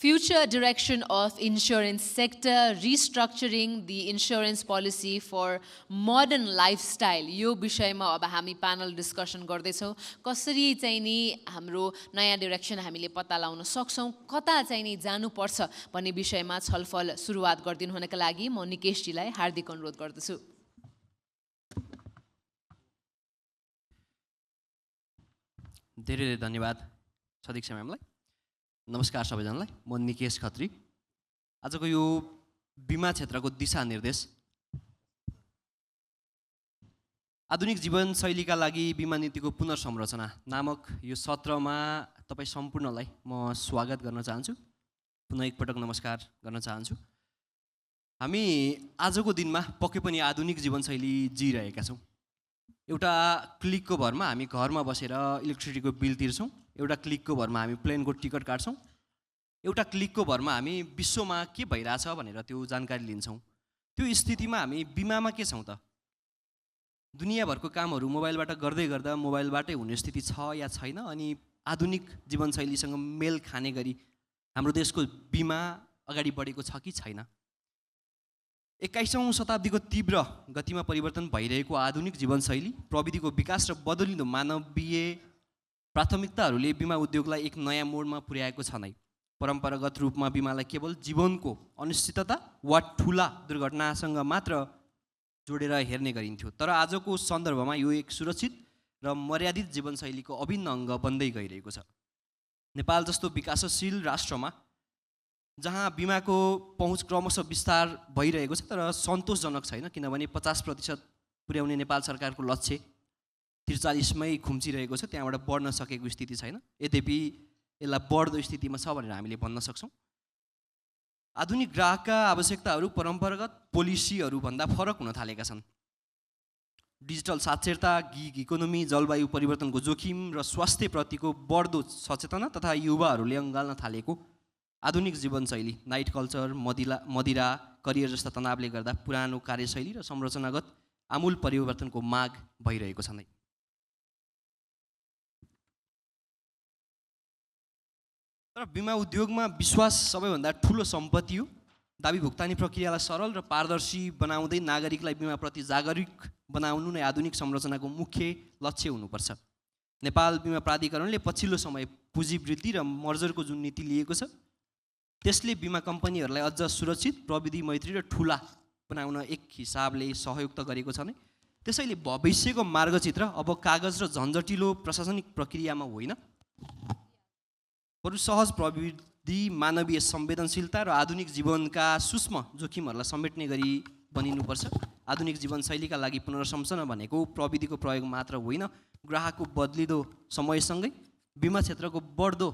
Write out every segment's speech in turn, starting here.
Future direction of insurance sector, restructuring the insurance policy for modern lifestyle. यो विषयमा अब हामी प्यानल डिस्कसन गर्दैछौँ. कसरी चाहिँ नि हाम्रो नयाँ डिरेक्सन हामीले पत्ता लगाउन सक्छौँ, कता चाहिँ नि जानुपर्छ भन्ने विषयमा छलफल सुरुवात गरिदिनु हुनका लागि म निकेशजीलाई हार्दिक अनुरोध गर्दछु. धेरै धेरै धन्यवाद सदीक्षा म्यामलाई. नमस्कार सबैजनालाई. म निकेश खत्री. आजको यो बिमा क्षेत्रको दिशानिर्देश, आधुनिक जीवनशैलीका लागि बिमा नीतिको पुनर्संरचना नामक यो सत्रमा तपाईँ सम्पूर्णलाई म स्वागत गर्न चाहन्छु. पुनः एकपटक नमस्कार गर्न चाहन्छु. हामी आजको दिनमा पक्कै पनि आधुनिक जीवनशैली जिइरहेका छौँ. एउटा क्लिकको भरमा हामी घरमा बसेर इलेक्ट्रिसिटीको बिल तिर्छौँ. एउटा क्लिकको भरमा हामी प्लेनको टिकट काट्छौँ. एउटा क्लिकको भरमा हामी विश्वमा के भइरहेछ भनेर त्यो जानकारी लिन्छौँ. त्यो स्थितिमा हामी बिमामा के छौँ त? दुनियाँभरको कामहरू मोबाइलबाट गर्दै गर्दा मोबाइलबाटै हुने स्थिति छ या छैन? अनि आधुनिक जीवनशैलीसँग मेल खाने गरी हाम्रो देशको बिमा अगाडि बढेको छ कि छैन? 21औं शताब्दीको तीव्र गतिमा परिवर्तन भइरहेको आधुनिक जीवनशैली, प्रविधिको विकास र बदलिँदो मानवीय प्राथमिकताहरूले बिमा उद्योगलाई एक नयाँ मोडमा पुर्याएको छ नै. परम्परागत रूपमा बिमालाई केवल जीवनको अनिश्चितता वा ठुला दुर्घटनासँग मात्र जोडेर हेर्ने गरिन्थ्यो. तर आजको सन्दर्भमा यो एक सुरक्षित र मर्यादित जीवनशैलीको अभिन्न अङ्ग बन्दै गइरहेको छ. नेपाल जस्तो विकासशील राष्ट्रमा जहाँ बिमाको पहुँच क्रमशः विस्तार भइरहेको छ, तर सन्तोषजनक छैन. किनभने 50% पुर्याउने नेपाल सरकारको लक्ष्य 43मै खुम्चिरहेको छ. त्यहाँबाट बढ्न सकेको स्थिति छैन. यद्यपि यसलाई बढ्दो स्थितिमा छ भनेर हामीले भन्न सक्छौँ. आधुनिक ग्राहकका आवश्यकताहरू परम्परागत पोलिसीहरूभन्दा फरक हुन थालेका छन्. डिजिटल साक्षरता, गिग इकोनोमी, जलवायु परिवर्तनको जोखिम र स्वास्थ्यप्रतिको बढ्दो सचेतना तथा युवाहरूले अँगाल्न थालेको आधुनिक जीवनशैली, नाइट कल्चर, मदिरा, करियर जस्ता तनावले गर्दा पुरानो कार्यशैली र संरचनागत आमूल परिवर्तनको माग भइरहेको छ नै. तर बिमा उद्योगमा विश्वास सबैभन्दा ठुलो सम्पत्ति हो. दाबी भुक्तानी प्रक्रियालाई सरल र पारदर्शी बनाउँदै नागरिकलाई बिमाप्रति जागरुक बनाउनु नै आधुनिक संरचनाको मुख्य लक्ष्य हुनुपर्छ. नेपाल बिमा प्राधिकरणले पछिल्लो समय पुँजी वृद्धि र मर्जरको जुन नीति लिएको छ, त्यसले बिमा कम्पनीहरूलाई अझ सुरक्षित, प्रविधि मैत्री र ठुला बनाउन एक हिसाबले सहयोग त गरेको छ नै. त्यसैले भविष्यको मार्गचित्र अब कागज र झन्झटिलो प्रशासनिक प्रक्रियामा होइन, बरु सहज प्रविधि, मानवीय संवेदनशीलता र आधुनिक जीवनका सूक्ष्म जोखिमहरूलाई समेट्ने गरी बनिनुपर्छ. आधुनिक जीवनशैलीका लागि पुनर्संरचना भनेको प्रविधिको प्रयोग मात्र होइन, ग्राहकको बदलिँदो समयसँगै बिमा क्षेत्रको बढ्दो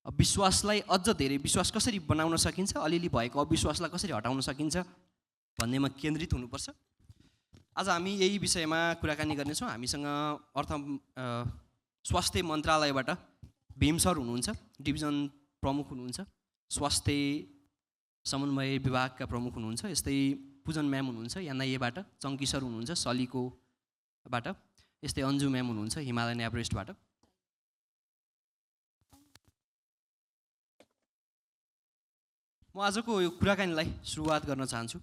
विश्वासलाई अझ धेरै विश्वास कसरी बनाउन सकिन्छ, अलिअलि भएको अविश्वासलाई कसरी हटाउन सकिन्छ भन्नेमा केन्द्रित हुनुपर्छ. आज हामी यही विषयमा कुराकानी गर्नेछौँ. हामीसँग स्वास्थ्य मन्त्रालयबाट भीम सर हुनुहुन्छ, डिभिजन प्रमुख हुनुहुन्छ, स्वास्थ्य समन्वय विभागका प्रमुख हुनुहुन्छ, यस्तै पूजन म्याम हुनुहुन्छ एनआइएबाट, चङ्की सर हुनुहुन्छ सलिकोबाट, यस्तै अन्जु म्याम हुनुहुन्छ हिमालयन एभरेस्टबाट. म आजको यो कुराकानीलाई सुरुवात गर्न चाहन्छु.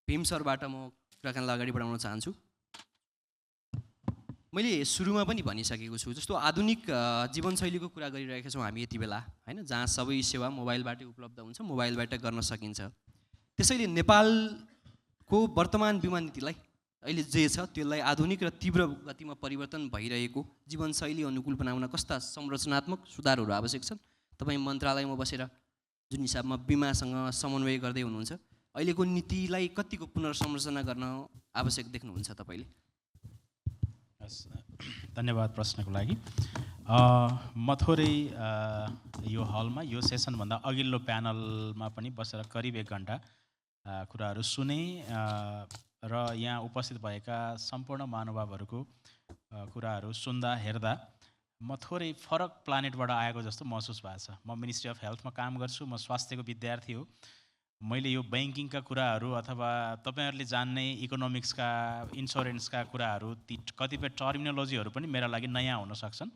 भीम सरबाट म कुराकानीलाई अगाडि बढाउन चाहन्छु. मैले सुरुमा पनि भनिसकेको छु, जस्तो आधुनिक जीवनशैलीको कुरा गरिरहेका छौँ हामी यति बेला, होइन, जहाँ सबै सेवा मोबाइलबाटै उपलब्ध हुन्छ, मोबाइलबाट गर्न सकिन्छ. त्यसैले नेपालको वर्तमान बिमा नीतिलाई अहिले जे छ त्यसलाई आधुनिक र तीव्र गतिमा परिवर्तन भइरहेको जीवनशैली अनुकूल बनाउन कस्ता संरचनात्मक सुधारहरू आवश्यक छन्? तपाईँ मन्त्रालयमा बसेर जुन हिसाबमा बिमासँग समन्वय गर्दै हुनुहुन्छ, अहिलेको नीतिलाई कतिको पुनर्संरचना गर्न आवश्यक देख्नुहुन्छ तपाईँले? धन्यवाद प्रश्नको लागि. म थोरै यो हलमा यो सेसनभन्दा अघिल्लो प्यानलमा पनि बसेर करिब 1 घन्टा कुराहरू सुने र यहाँ उपस्थित भएका सम्पूर्ण महानुभावहरूको कुराहरू सुन्दा हेर्दा म थोरै फरक प्लानेटबाट आएको जस्तो महसुस भएको छ. म मिनिस्ट्री अफ हेल्थमा काम गर्छु, म स्वास्थ्यको विद्यार्थी हो. मैले यो बैंकिङका कुराहरू अथवा तपाईहरुले जान्ने इकोनोमिक्सका इन्स्योरेन्सका कुराहरू ती कतिपय टर्मिनोलोजीहरू पनि मेरा लागि नयाँ हुन सक्छन्.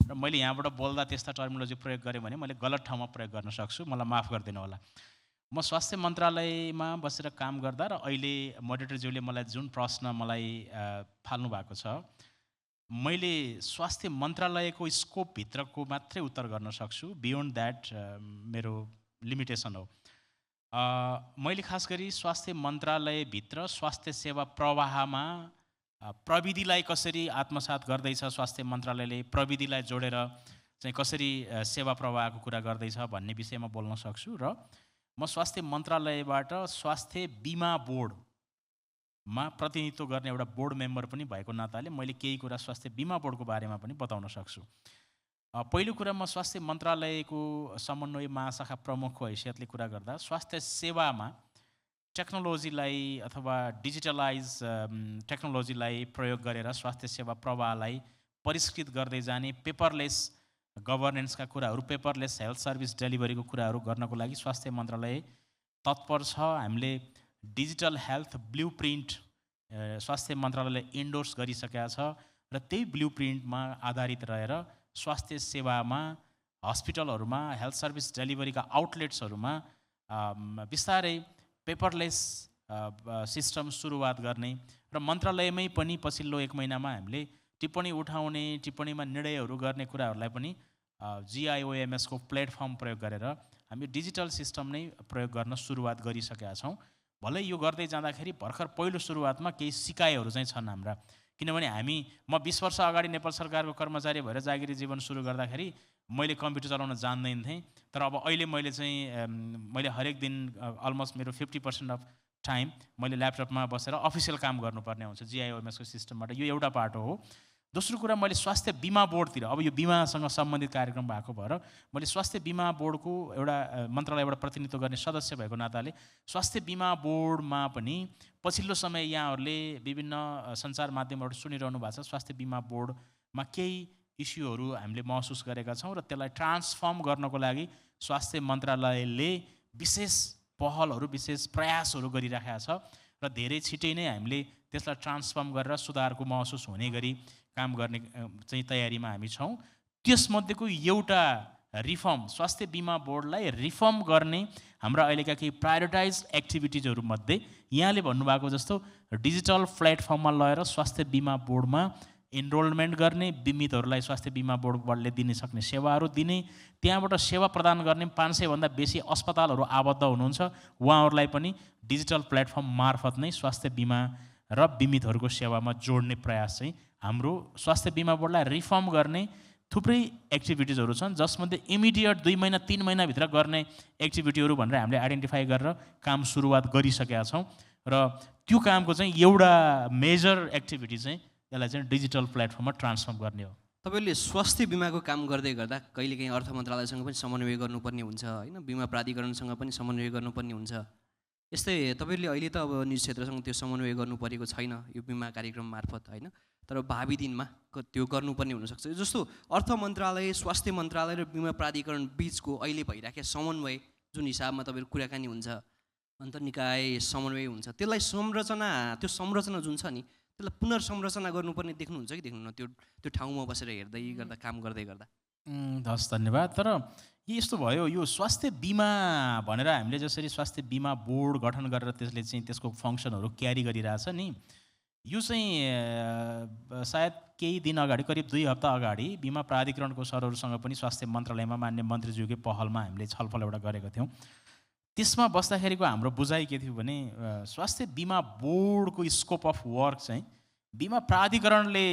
र मैले यहाँबाट बोल्दा त्यस्ता टर्मिनोलोजी प्रयोग गरेँ भने मैले गलत ठाउँमा प्रयोग गर्न सक्छु, मलाई माफ गरिदिनु होला। म स्वास्थ्य मन्त्रालयमा बसेर काम गर्दा र अहिले मोडरेटरज्यूले मलाई जुन प्रश्न मलाई फाल्नु भएको छ, मैले स्वास्थ्य मन्त्रालयको स्कोपभित्रको मात्रै उत्तर गर्न सक्छु, बियोन्ड द्याट मेरो लिमिटेसन हो। मैले खास गरी स्वास्थ्य मन्त्रालयभित्र स्वास्थ्य सेवा प्रवाहमा प्रविधिलाई कसरी आत्मसात गर्दैछ स्वास्थ्य मन्त्रालयले, प्रविधिलाई जोडेर चाहिँ कसरी सेवा प्रवाहको कुरा गर्दैछ भन्ने विषयमा बोल्न सक्छु। र म स्वास्थ्य मन्त्रालयबाट स्वास्थ्य बिमा बोर्डमा प्रतिनिधित्व गर्ने एउटा बोर्ड मेम्बर पनि भएको नाताले मैले केही कुरा स्वास्थ्य बिमा बोर्डको बारेमा पनि बताउन सक्छु। पहिलो कुरा, म स्वास्थ्य मन्त्रालयको समन्वय महाशाखा प्रमुखको हैसियतले कुरा गर्दा स्वास्थ्य सेवामा टेक्नोलोजीलाई अथवा डिजिटलाइज टेक्नोलोजीलाई प्रयोग गरेर स्वास्थ्य सेवा प्रवाहलाई परिष्कृत गर्दै जाने, पेपरलेस गभर्नेन्सका कुराहरू, पेपरलेस हेल्थ सर्भिस डेलिभरीको कुराहरू गर्नको लागि स्वास्थ्य मन्त्रालय तत्पर छ। हामीले डिजिटल हेल्थ ब्लुप्रिन्ट स्वास्थ्य मन्त्रालयले इन्डोर्स गरिसकेका छ र त्यही ब्लुप्रिन्टमा आधारित रहेर स्वास्थ्य सेवामा, हस्पिटलहरूमा, हेल्थ सर्भिस डेलिभरीका आउटलेट्सहरूमा बिस्तारै पेपरलेस सिस्टम सुरुवात गर्ने र मन्त्रालयमै पनि पछिल्लो 1 महिनामा हामीले टिप्पणी उठाउने, टिप्पणीमा निर्णयहरू गर्ने कुराहरूलाई पनि GIOMS को प्लेटफर्म प्रयोग गरेर हामी डिजिटल सिस्टम नै प्रयोग गर्न सुरुवात गरिसकेका छौँ। भलै यो गर्दै जाँदाखेरि भर्खर पहिलो सुरुवातमा केही सिकाइहरू चाहिँ छन् हाम्रा, किनभने म 20 वर्ष अगाडि नेपाल सरकारको कर्मचारी भएर जागिरी जीवन सुरु गर्दाखेरि मैले कम्प्युटर चलाउन जान्दैन थिएँ। तर अब अहिले मैले हरेक दिन अलमोस्ट मेरो 50% अफ टाइम मैले ल्यापटपमा बसेर अफिसियल काम गर्नुपर्ने हुन्छ GIOMS को सिस्टमबाट। यो एउटा पाटो हो। दोस्रो कुरा, मैले स्वास्थ्य बिमा बोर्डतिर, अब यो बिमासँग सम्बन्धित कार्यक्रम भएको भएर मैले स्वास्थ्य बिमा बोर्डको एउटा मन्त्रालयबाट प्रतिनिधित्व गर्ने सदस्य भएको नाताले स्वास्थ्य बिमा बोर्डमा पनि पछिल्लो समय यहाँहरूले विभिन्न सञ्चार माध्यमबाट सुनिरहनु भएको छ। स्वास्थ्य बिमा बोर्डमा केही इस्युहरू हामीले महसुस गरेका छौँ र त्यसलाई ट्रान्सफर्म गर्नको लागि स्वास्थ्य मन्त्रालयले विशेष पहलहरू, विशेष प्रयासहरू गरिराखेका छ र धेरै छिटै नै हामीले त्यसलाई ट्रान्सफर्म गरेर सुधारको महसुस हुने गरी काम गर्ने चाहिँ तयारीमा हामी छौँ। त्यसमध्येको एउटा रिफर्म, स्वास्थ्य बिमा बोर्डलाई रिफर्म गर्ने हाम्रा अहिलेका केही प्रायोरिटाइज एक्टिभिटिजहरूमध्ये यहाँले भन्नुभएको जस्तो डिजिटल प्लेटफर्ममा लगेर स्वास्थ्य बिमा बोर्डमा इनरोलमेन्ट गर्ने, बिमितहरूलाई स्वास्थ्य बिमा बोर्डले दिन सक्ने सेवाहरू दिने, त्यहाँबाट सेवा प्रदान गर्ने 500 भन्दा बेसी अस्पतालहरू आबद्ध हुनुहुन्छ, उहाँहरूलाई पनि डिजिटल प्लेटफर्म मार्फत नै स्वास्थ्य बिमा र बिमितहरूको सेवामा जोड्ने प्रयास चाहिँ हाम्रो स्वास्थ्य बिमा बोर्डलाई रिफर्म गर्ने थुप्रै एक्टिभिटिजहरू छन्, जसमध्ये इमिडिएट 2 महिना 3 महिनाभित्र गर्ने एक्टिभिटीहरू भनेर हामीले आइडेन्टिफाई गरेर काम सुरुवात गरिसकेका छौँ। र त्यो कामको चाहिँ एउटा मेजर एक्टिभिटी चाहिँ यसलाई चाहिँ डिजिटल प्लेटफर्ममा ट्रान्सफर्म गर्ने हो। तपाईँले स्वास्थ्य बिमाको काम गर्दै गर्दा कहिलेकाहीँ अर्थ मन्त्रालयसँग पनि समन्वय गर्नुपर्ने हुन्छ होइन, बिमा प्राधिकरणसँग पनि समन्वय गर्नुपर्ने हुन्छ। यस्तै तपाईँले अहिले त अब निजी क्षेत्रसँग त्यो समन्वय गर्नु परेको छैन यो बिमा कार्यक्रम मार्फत होइन, तर भावी दिनमा त्यो गर्नुपर्ने हुनसक्छ। जस्तो अर्थ मन्त्रालय, स्वास्थ्य मन्त्रालय र बिमा प्राधिकरण बिचको अहिले भइराखेको समन्वय जुन हिसाबमा तपाईँको कुराकानी हुन्छ, अन्तर्निकाय समन्वय हुन्छ, त्यसलाई त्यो संरचना जुन छ नि त्यसलाई पुनर्संरचना गर्नुपर्ने देख्नुहुन्छ कि देख्नुहुन्न त्यो ठाउँमा बसेर हेर्दै गर्दा, काम गर्दै गर्दा? हस्, धन्यवाद। तर यस्तो भयो, यो स्वास्थ्य बिमा भनेर हामीले जसरी स्वास्थ्य बिमा बोर्ड गठन गरेर त्यसले चाहिँ त्यसको फङ्सनहरू क्यारी गरिरहेछ नि, यो चाहिँ सायद केही दिन अगाडि, करिब 2 हप्ता अगाडि बिमा प्राधिकरणको सरहरूसँग पनि स्वास्थ्य मन्त्रालयमा मान्य मन्त्रीज्यूकै पहलमा हामीले छलफल एउटा गरेका थियौँ। त्यसमा बस्दाखेरिको हाम्रो बुझाइ के थियो भने स्वास्थ्य बिमा बोर्डको स्कोप अफ वर्क चाहिँ बिमा प्राधिकरणले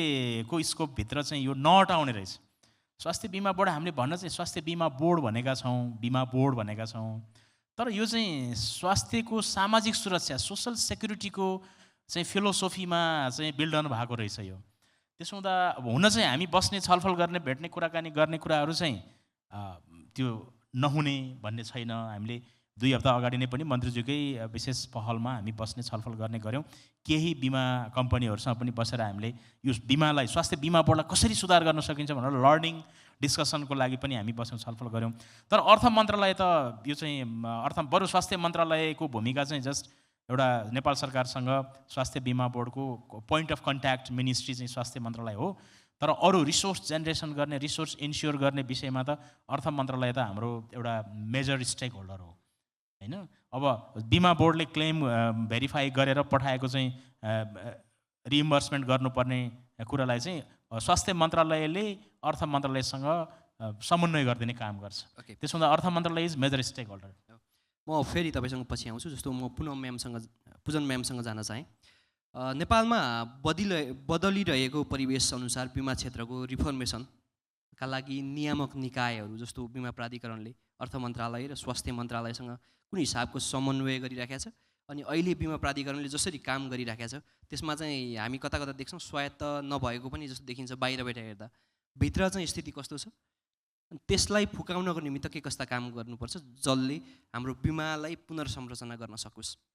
को स्कोपभित्र चाहिँ यो नअटाउने रहेछ। स्वास्थ्य बिमा बोर्ड हामीले भन्न चाहिँ स्वास्थ्य बिमा बोर्ड भनेका छौँ, बिमा बोर्ड भनेका छौँ, तर यो चाहिँ स्वास्थ्यको सामाजिक सुरक्षा, सोसल सेक्युरिटीको चाहिँ फिलोसोफीमा चाहिँ बिल्डन भएको रहेछ यो। त्यसो हुँदा हुन चाहिँ हामी बस्ने, छलफल गर्ने, भेट्ने, कुराकानी गर्ने कुराहरू चाहिँ त्यो नहुने भन्ने छैन। हामीले 2 हप्ता अगाडि नै पनि मन्त्रीज्यूकै विशेष पहलमा हामी बस्ने, छलफल गर्ने गऱ्यौँ। केही बिमा कम्पनीहरूसँग पनि बसेर हामीले यो बिमालाई, स्वास्थ्य बिमा बोर्डलाई कसरी सुधार गर्न सकिन्छ भनेर लर्निङ डिस्कसनको लागि पनि हामी बस्यौँ, छलफल गऱ्यौँ। तर अर्थ मन्त्रालय त यो चाहिँ बरु स्वास्थ्य मन्त्रालयको भूमिका चाहिँ जस्ट एउटा नेपाल सरकारसँग स्वास्थ्य बिमा बोर्डको पोइन्ट अफ कन्ट्याक्ट मिनिस्ट्री चाहिँ स्वास्थ्य मन्त्रालय हो। तर अरू रिसोर्स जेनेरेसन गर्ने, रिसोर्स इन्स्योर गर्ने विषयमा त अर्थ मन्त्रालय त हाम्रो एउटा मेजर स्टेक होल्डर हो होइन। अब बिमा बोर्डले क्लेम भेरिफाई गरेर पठाएको चाहिँ रिइम्बर्समेन्ट गर्नुपर्ने कुरालाई चाहिँ स्वास्थ्य मन्त्रालयले अर्थ मन्त्रालयसँग समन्वय गरिदिने काम गर्छ। त्यसो हुँदा अर्थ मन्त्रालय इज मेजर स्टेक होल्डर। म फेरि तपाईँसँग पछि आउँछु। जस्तो म पुजन म्यामसँग जान चाहेँ। नेपालमा बदलिरहेको परिवेश अनुसार बिमा क्षेत्रको रिफर्मेसनका लागि नियामक निकायहरू जस्तो बिमा प्राधिकरणले अर्थ मन्त्रालय र स्वास्थ्य मन्त्रालयसँग कुन हिसाबको समन्वय गरिराखेको छ, अनि अहिले बिमा प्राधिकरणले जसरी काम गरिराखेको छ त्यसमा चाहिँ हामी कता कता देख्छौँ स्वायत्त नभएको पनि जस्तो देखिन्छ बाहिरबाट हेर्दा। भित्र चाहिँ स्थिति कस्तो छ, त्यसलाई फुकाउनको निमित्त के कस्ता काम गर्नुपर्छ जसले हाम्रो बिमालाई पुनर्संरचना गर्न सकोस्?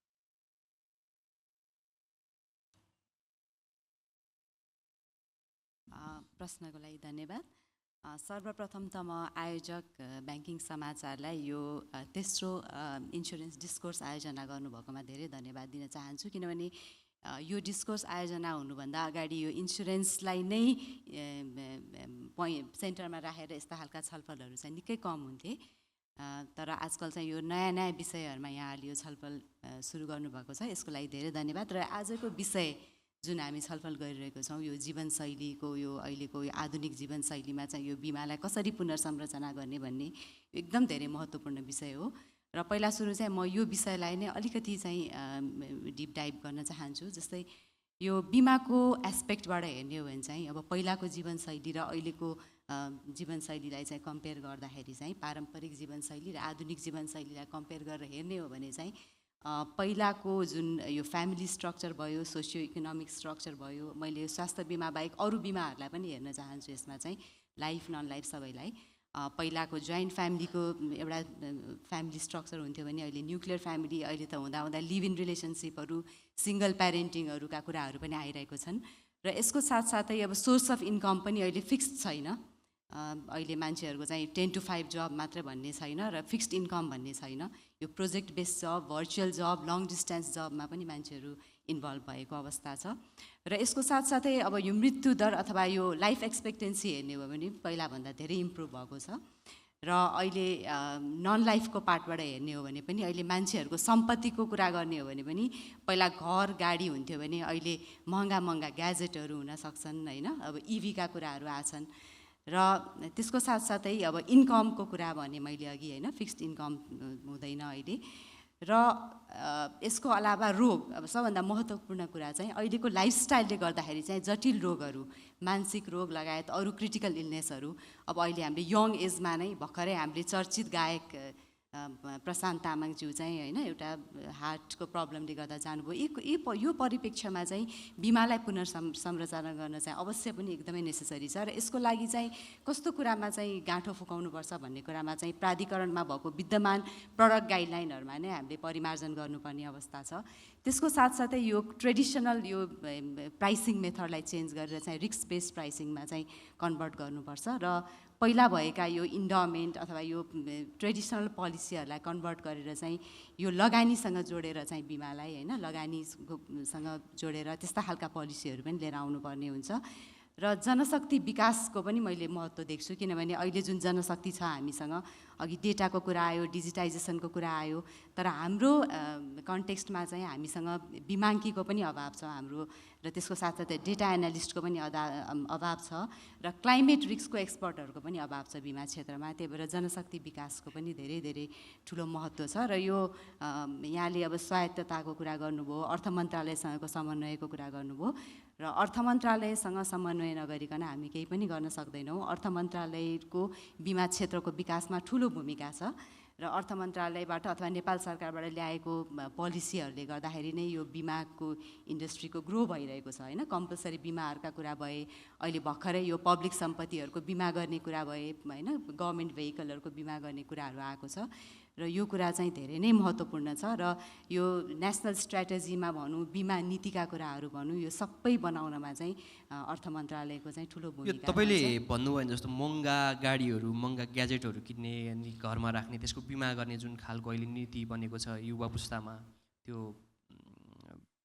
प्रश्नको लागि धन्यवाद। सर्वप्रथम त म आयोजक ब्याङ्किङ समाचारलाई यो तेस्रो इन्सुरेन्स डिस्कोर्स आयोजना गर्नुभएकोमा धेरै धन्यवाद दिन चाहन्छु, किनभने यो डिस्कोर्स आयोजना हुनुभन्दा अगाडि यो इन्सुरेन्सलाई नै सेन्टरमा राखेर यस्ता खालका छलफलहरू चाहिँ निकै कम हुन्थे। तर आजकल चाहिँ यो नयाँ नयाँ विषयहरूमा यहाँले यो छलफल सुरु गर्नुभएको छ, यसको लागि धेरै धन्यवाद। र आजको विषय जुन हामी छलफल गरिरहेको छौँ यो जीवनशैलीको, यो अहिलेको यो आधुनिक जीवनशैलीमा चाहिँ यो बिमालाई कसरी पुनर्संरचना गर्ने भन्ने एकदम धेरै महत्त्वपूर्ण विषय हो। र पहिला सुरु चाहिँ म यो विषयलाई नै अलिकति चाहिँ डिप डाइभ गर्न चाहन्छु। जस्तै यो बिमाको एस्पेक्टबाट हेर्ने हो भने चाहिँ अब पहिलाको जीवनशैली र अहिलेको जीवनशैलीलाई चाहिँ कम्पेयर गर्दाखेरि चाहिँ पारम्परिक जीवनशैली र आधुनिक जीवनशैलीलाई कम्पेयर गरेर हेर्ने हो भने चाहिँ पहिलाको जुन यो फ्यामिली स्ट्रक्चर भयो, सोसियो इकोनोमिक स्ट्रक्चर भयो, मैले यो स्वास्थ्य बिमा बाहेक अरू बिमाहरूलाई पनि हेर्न चाहन्छु यसमा चाहिँ, लाइफ नन लाइफ सबैलाई। पहिलाको जोइन्ट फ्यामिलीको एउटा फ्यामिली स्ट्रक्चर हुन्थ्यो भने अहिले न्युक्लियर फ्यामिली, अहिले त हुँदा हुँदा लिभ इन रिलेसनसिपहरू, सिङ्गल प्यारेन्टिङहरूका कुराहरू पनि आइरहेको छन्। र यसको साथसाथै अब सोर्स अफ इन्कम पनि अहिले फिक्स्ड छैन। अहिले मान्छेहरूको चाहिँ 10 to 5 जब मात्र भन्ने छैन र फिक्स्ड इन्कम भन्ने छैन। यो प्रोजेक्ट बेस्ड जब, भर्चुअल जब, लङ डिस्टेन्स जबमा पनि मान्छेहरू इन्भल्भ भएको अवस्था छ। र यसको साथसाथै अब यो मृत्यु दर अथवा यो लाइफ एक्सपेक्टेन्सी हेर्ने हो भने पहिलाभन्दा धेरै इम्प्रुभ भएको छ। र अहिले नन लाइफको पार्टबाट हेर्ने हो भने पनि अहिले मान्छेहरूको सम्पत्तिको कुरा गर्ने हो भने पनि पहिला घर गाडी हुन्थ्यो भने अहिले महँगा महँगा ग्याजेटहरू हुन सक्छन् होइन। अब इभीका कुराहरू आछन्। र त्यसको साथसाथै अब इन्कमको कुरा भने मैले अघि होइन, फिक्स्ड इन्कम हुँदैन अहिले। र यसको अलावा रोग, अब सबभन्दा महत्त्वपूर्ण कुरा चाहिँ अहिलेको लाइफस्टाइलले गर्दाखेरि चाहिँ जटिल रोगहरू, मानसिक रोग लगायत अरू क्रिटिकल इलनेसहरू, अब अहिले हामीले यङ एजमा नै भर्खरै हामीले चर्चित गायक प्रशान्त तामाङज्यू चाहिँ होइन एउटा हार्टको प्रब्लमले गर्दा जानुभयो। यो परिप्रेक्ष्यमा चाहिँ बिमालाई पुनर्संरचना गर्न चाहिँ अवश्य पनि एकदमै नेसेसरी छ। र यसको लागि चाहिँ कस्तो कुरामा चाहिँ गाँठो फुकाउनुपर्छ भन्ने कुरामा चाहिँ प्राधिकरणमा भएको विद्यमान प्रडक्ट गाइडलाइनहरूमा नै हामीले परिमार्जन गर्नुपर्ने अवस्था छ। त्यसको साथसाथै यो ट्रेडिसनल यो प्राइसिङ मेथडलाई चेन्ज गरेर चाहिँ रिस्क बेस्ड प्राइसिङमा चाहिँ कन्भर्ट गर्नुपर्छ। र पहिला भएका यो इन्डोमेन्ट अथवा यो ट्रेडिसनल पोलिसीहरूलाई कन्भर्ट गरेर चाहिँ यो लगानीसँग जोडेर चाहिँ बिमालाई होइन, लगानीसँग जोडेर त्यस्ता खालका पोलिसीहरू पनि लिएर आउनुपर्ने हुन्छ। र जनशक्ति विकासको पनि मैले महत्त्व देख्छु, किनभने अहिले जुन जनशक्ति छ हामीसँग, अघि डेटाको कुरा आयो, डिजिटाइजेसनको कुरा आयो, तर हाम्रो कन्टेक्स्टमा चाहिँ हामीसँग बिमाङ्कीको पनि अभाव छ हाम्रो, र त्यसको साथसाथै डेटा एनालिस्टको पनि अभाव छ, र क्लाइमेट रिस्कको एक्सपर्टहरूको पनि अभाव छ बिमा क्षेत्रमा। त्यही भएर जनशक्ति विकासको पनि धेरै धेरै ठुलो महत्त्व छ। र यो यहाँले अब स्वायत्तताको कुरा गर्नुभयो, अर्थ मन्त्रालयसँगको समन्वयको कुरा गर्नुभयो, र अर्थ मन्त्रालयसँग समन्वय नगरिकन हामी केही पनि गर्न सक्दैनौँ। अर्थ मन्त्रालयको बिमा क्षेत्रको विकासमा ठुलो भूमिका छ, र अर्थ मन्त्रालयबाट अथवा नेपाल सरकारबाट ल्याएको पोलिसीहरूले गर्दाखेरि नै यो बिमाको इन्डस्ट्रीको ग्रो भइरहेको छ होइन। कम्पलसरी बिमाहरूका कुरा भए, अहिले भर्खरै यो पब्लिक सम्पत्तिहरूको बिमा गर्ने कुरा भए होइन, गभर्मेन्ट भेहिकलहरूको बिमा गर्ने कुराहरू आएको छ, र यो कुरा चाहिँ धेरै नै महत्त्वपूर्ण छ। र यो नेसनल स्ट्र्याटेजीमा भनौँ, बिमा नीतिका कुराहरू भनौँ, यो सबै बनाउनमा चाहिँ अर्थ मन्त्रालयको चाहिँ ठुलो भूमिका छ। तपाईँले भन्नुभयो भने जस्तो महँगा गाडीहरू, महँगा ग्याजेटहरू किन्ने अनि घरमा राख्ने, त्यसको बिमा गर्ने जुन खालको अहिले नीति बनेको छ युवा पुस्तामा, त्यो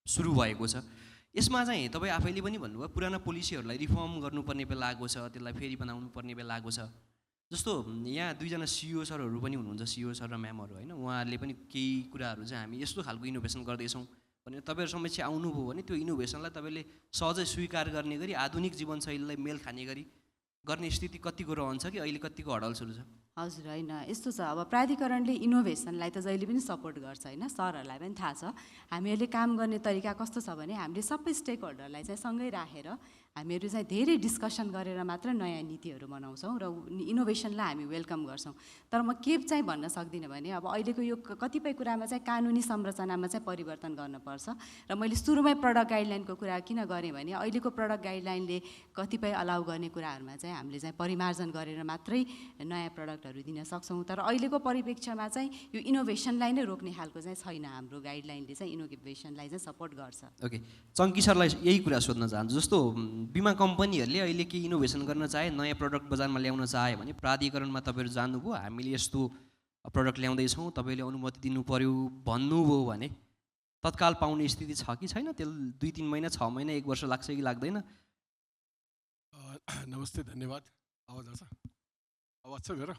सुरु भएको छ, यसमा चाहिँ तपाईँ आफैले पनि भन्नुभयो पुराना पोलिसीहरूलाई रिफर्म गर्नुपर्ने बेला आएको छ, त्यसलाई फेरि बनाउनु पर्ने बेला आएको छ। जस्तो यहाँ दुईजना सिइओ सरहरू पनि हुनुहुन्छ, सिइओ सर र म्यामहरू होइन, उहाँहरूले पनि केही कुराहरू चाहिँ हामी यस्तो खालको इनोभेसन गर्दैछौँ भनेर तपाईँहरू समक्ष आउनुभयो भने त्यो इनोभेसनलाई तपाईँले सहजै स्वीकार गर्ने गरी आधुनिक जीवनशैलीलाई मेल खाने गरी गर्ने स्थिति कतिको रहन्छ कि अहिले कतिको हडल सुरु छ? हजुर, होइन यस्तो छ, अब प्राधिकरणले इनोभेसनलाई त जहिले पनि सपोर्ट गर्छ होइन, सरहरूलाई पनि थाहा छ। हामीहरूले काम गर्ने तरिका कस्तो छ भने हामीले सबै स्टेक होल्डरलाई चाहिँ सँगै राखेर हामीहरू चाहिँ धेरै डिस्कसन गरेर मात्र नयाँ नीतिहरू बनाउँछौँ र इनोभेसनलाई हामी वेलकम गर्छौँ। तर म के चाहिँ भन्न सक्दिनँ भने अब अहिलेको यो कतिपय कुरामा चाहिँ कानुनी संरचनामा चाहिँ परिवर्तन गर्नुपर्छ। र मैले सुरुमै प्रडक्ट गाइडलाइनको कुरा किन गरेँ भने अहिलेको प्रडक्ट गाइडलाइनले कतिपय अलाउ गर्ने कुराहरूमा चाहिँ हामीले चाहिँ परिमार्जन गरेर मात्रै नयाँ प्रडक्टहरू दिन सक्छौँ। तर अहिलेको परिप्रेक्ष्यमा चाहिँ यो इनोभेसनलाई नै रोक्ने खालको चाहिँ छैन, हाम्रो गाइडलाइनले चाहिँ इनोभेसनलाई चाहिँ सपोर्ट गर्छ। ओके, चङ्की सरलाई यही कुरा सोध्न चाहन्छु। जस्तो बिमा कम्पनीहरूले अहिले केही इनोभेसन गर्न चाहे, नयाँ प्रडक्ट बजारमा ल्याउन चाहे भने प्राधिकरणमा तपाईँहरू जानुभयो, हामीले यस्तो प्रडक्ट ल्याउँदैछौँ, तपाईँले अनुमति दिनु पर्यो भन्नुभयो भने तत्काल पाउने स्थिति छ कि छैन? त्यसले 2-3 महिना, 6 महिना, 1 वर्ष लाग्छ कि लाग्दैन? नमस्ते, धन्यवाद। आवाज आउँछ? आवाज छ मेरो?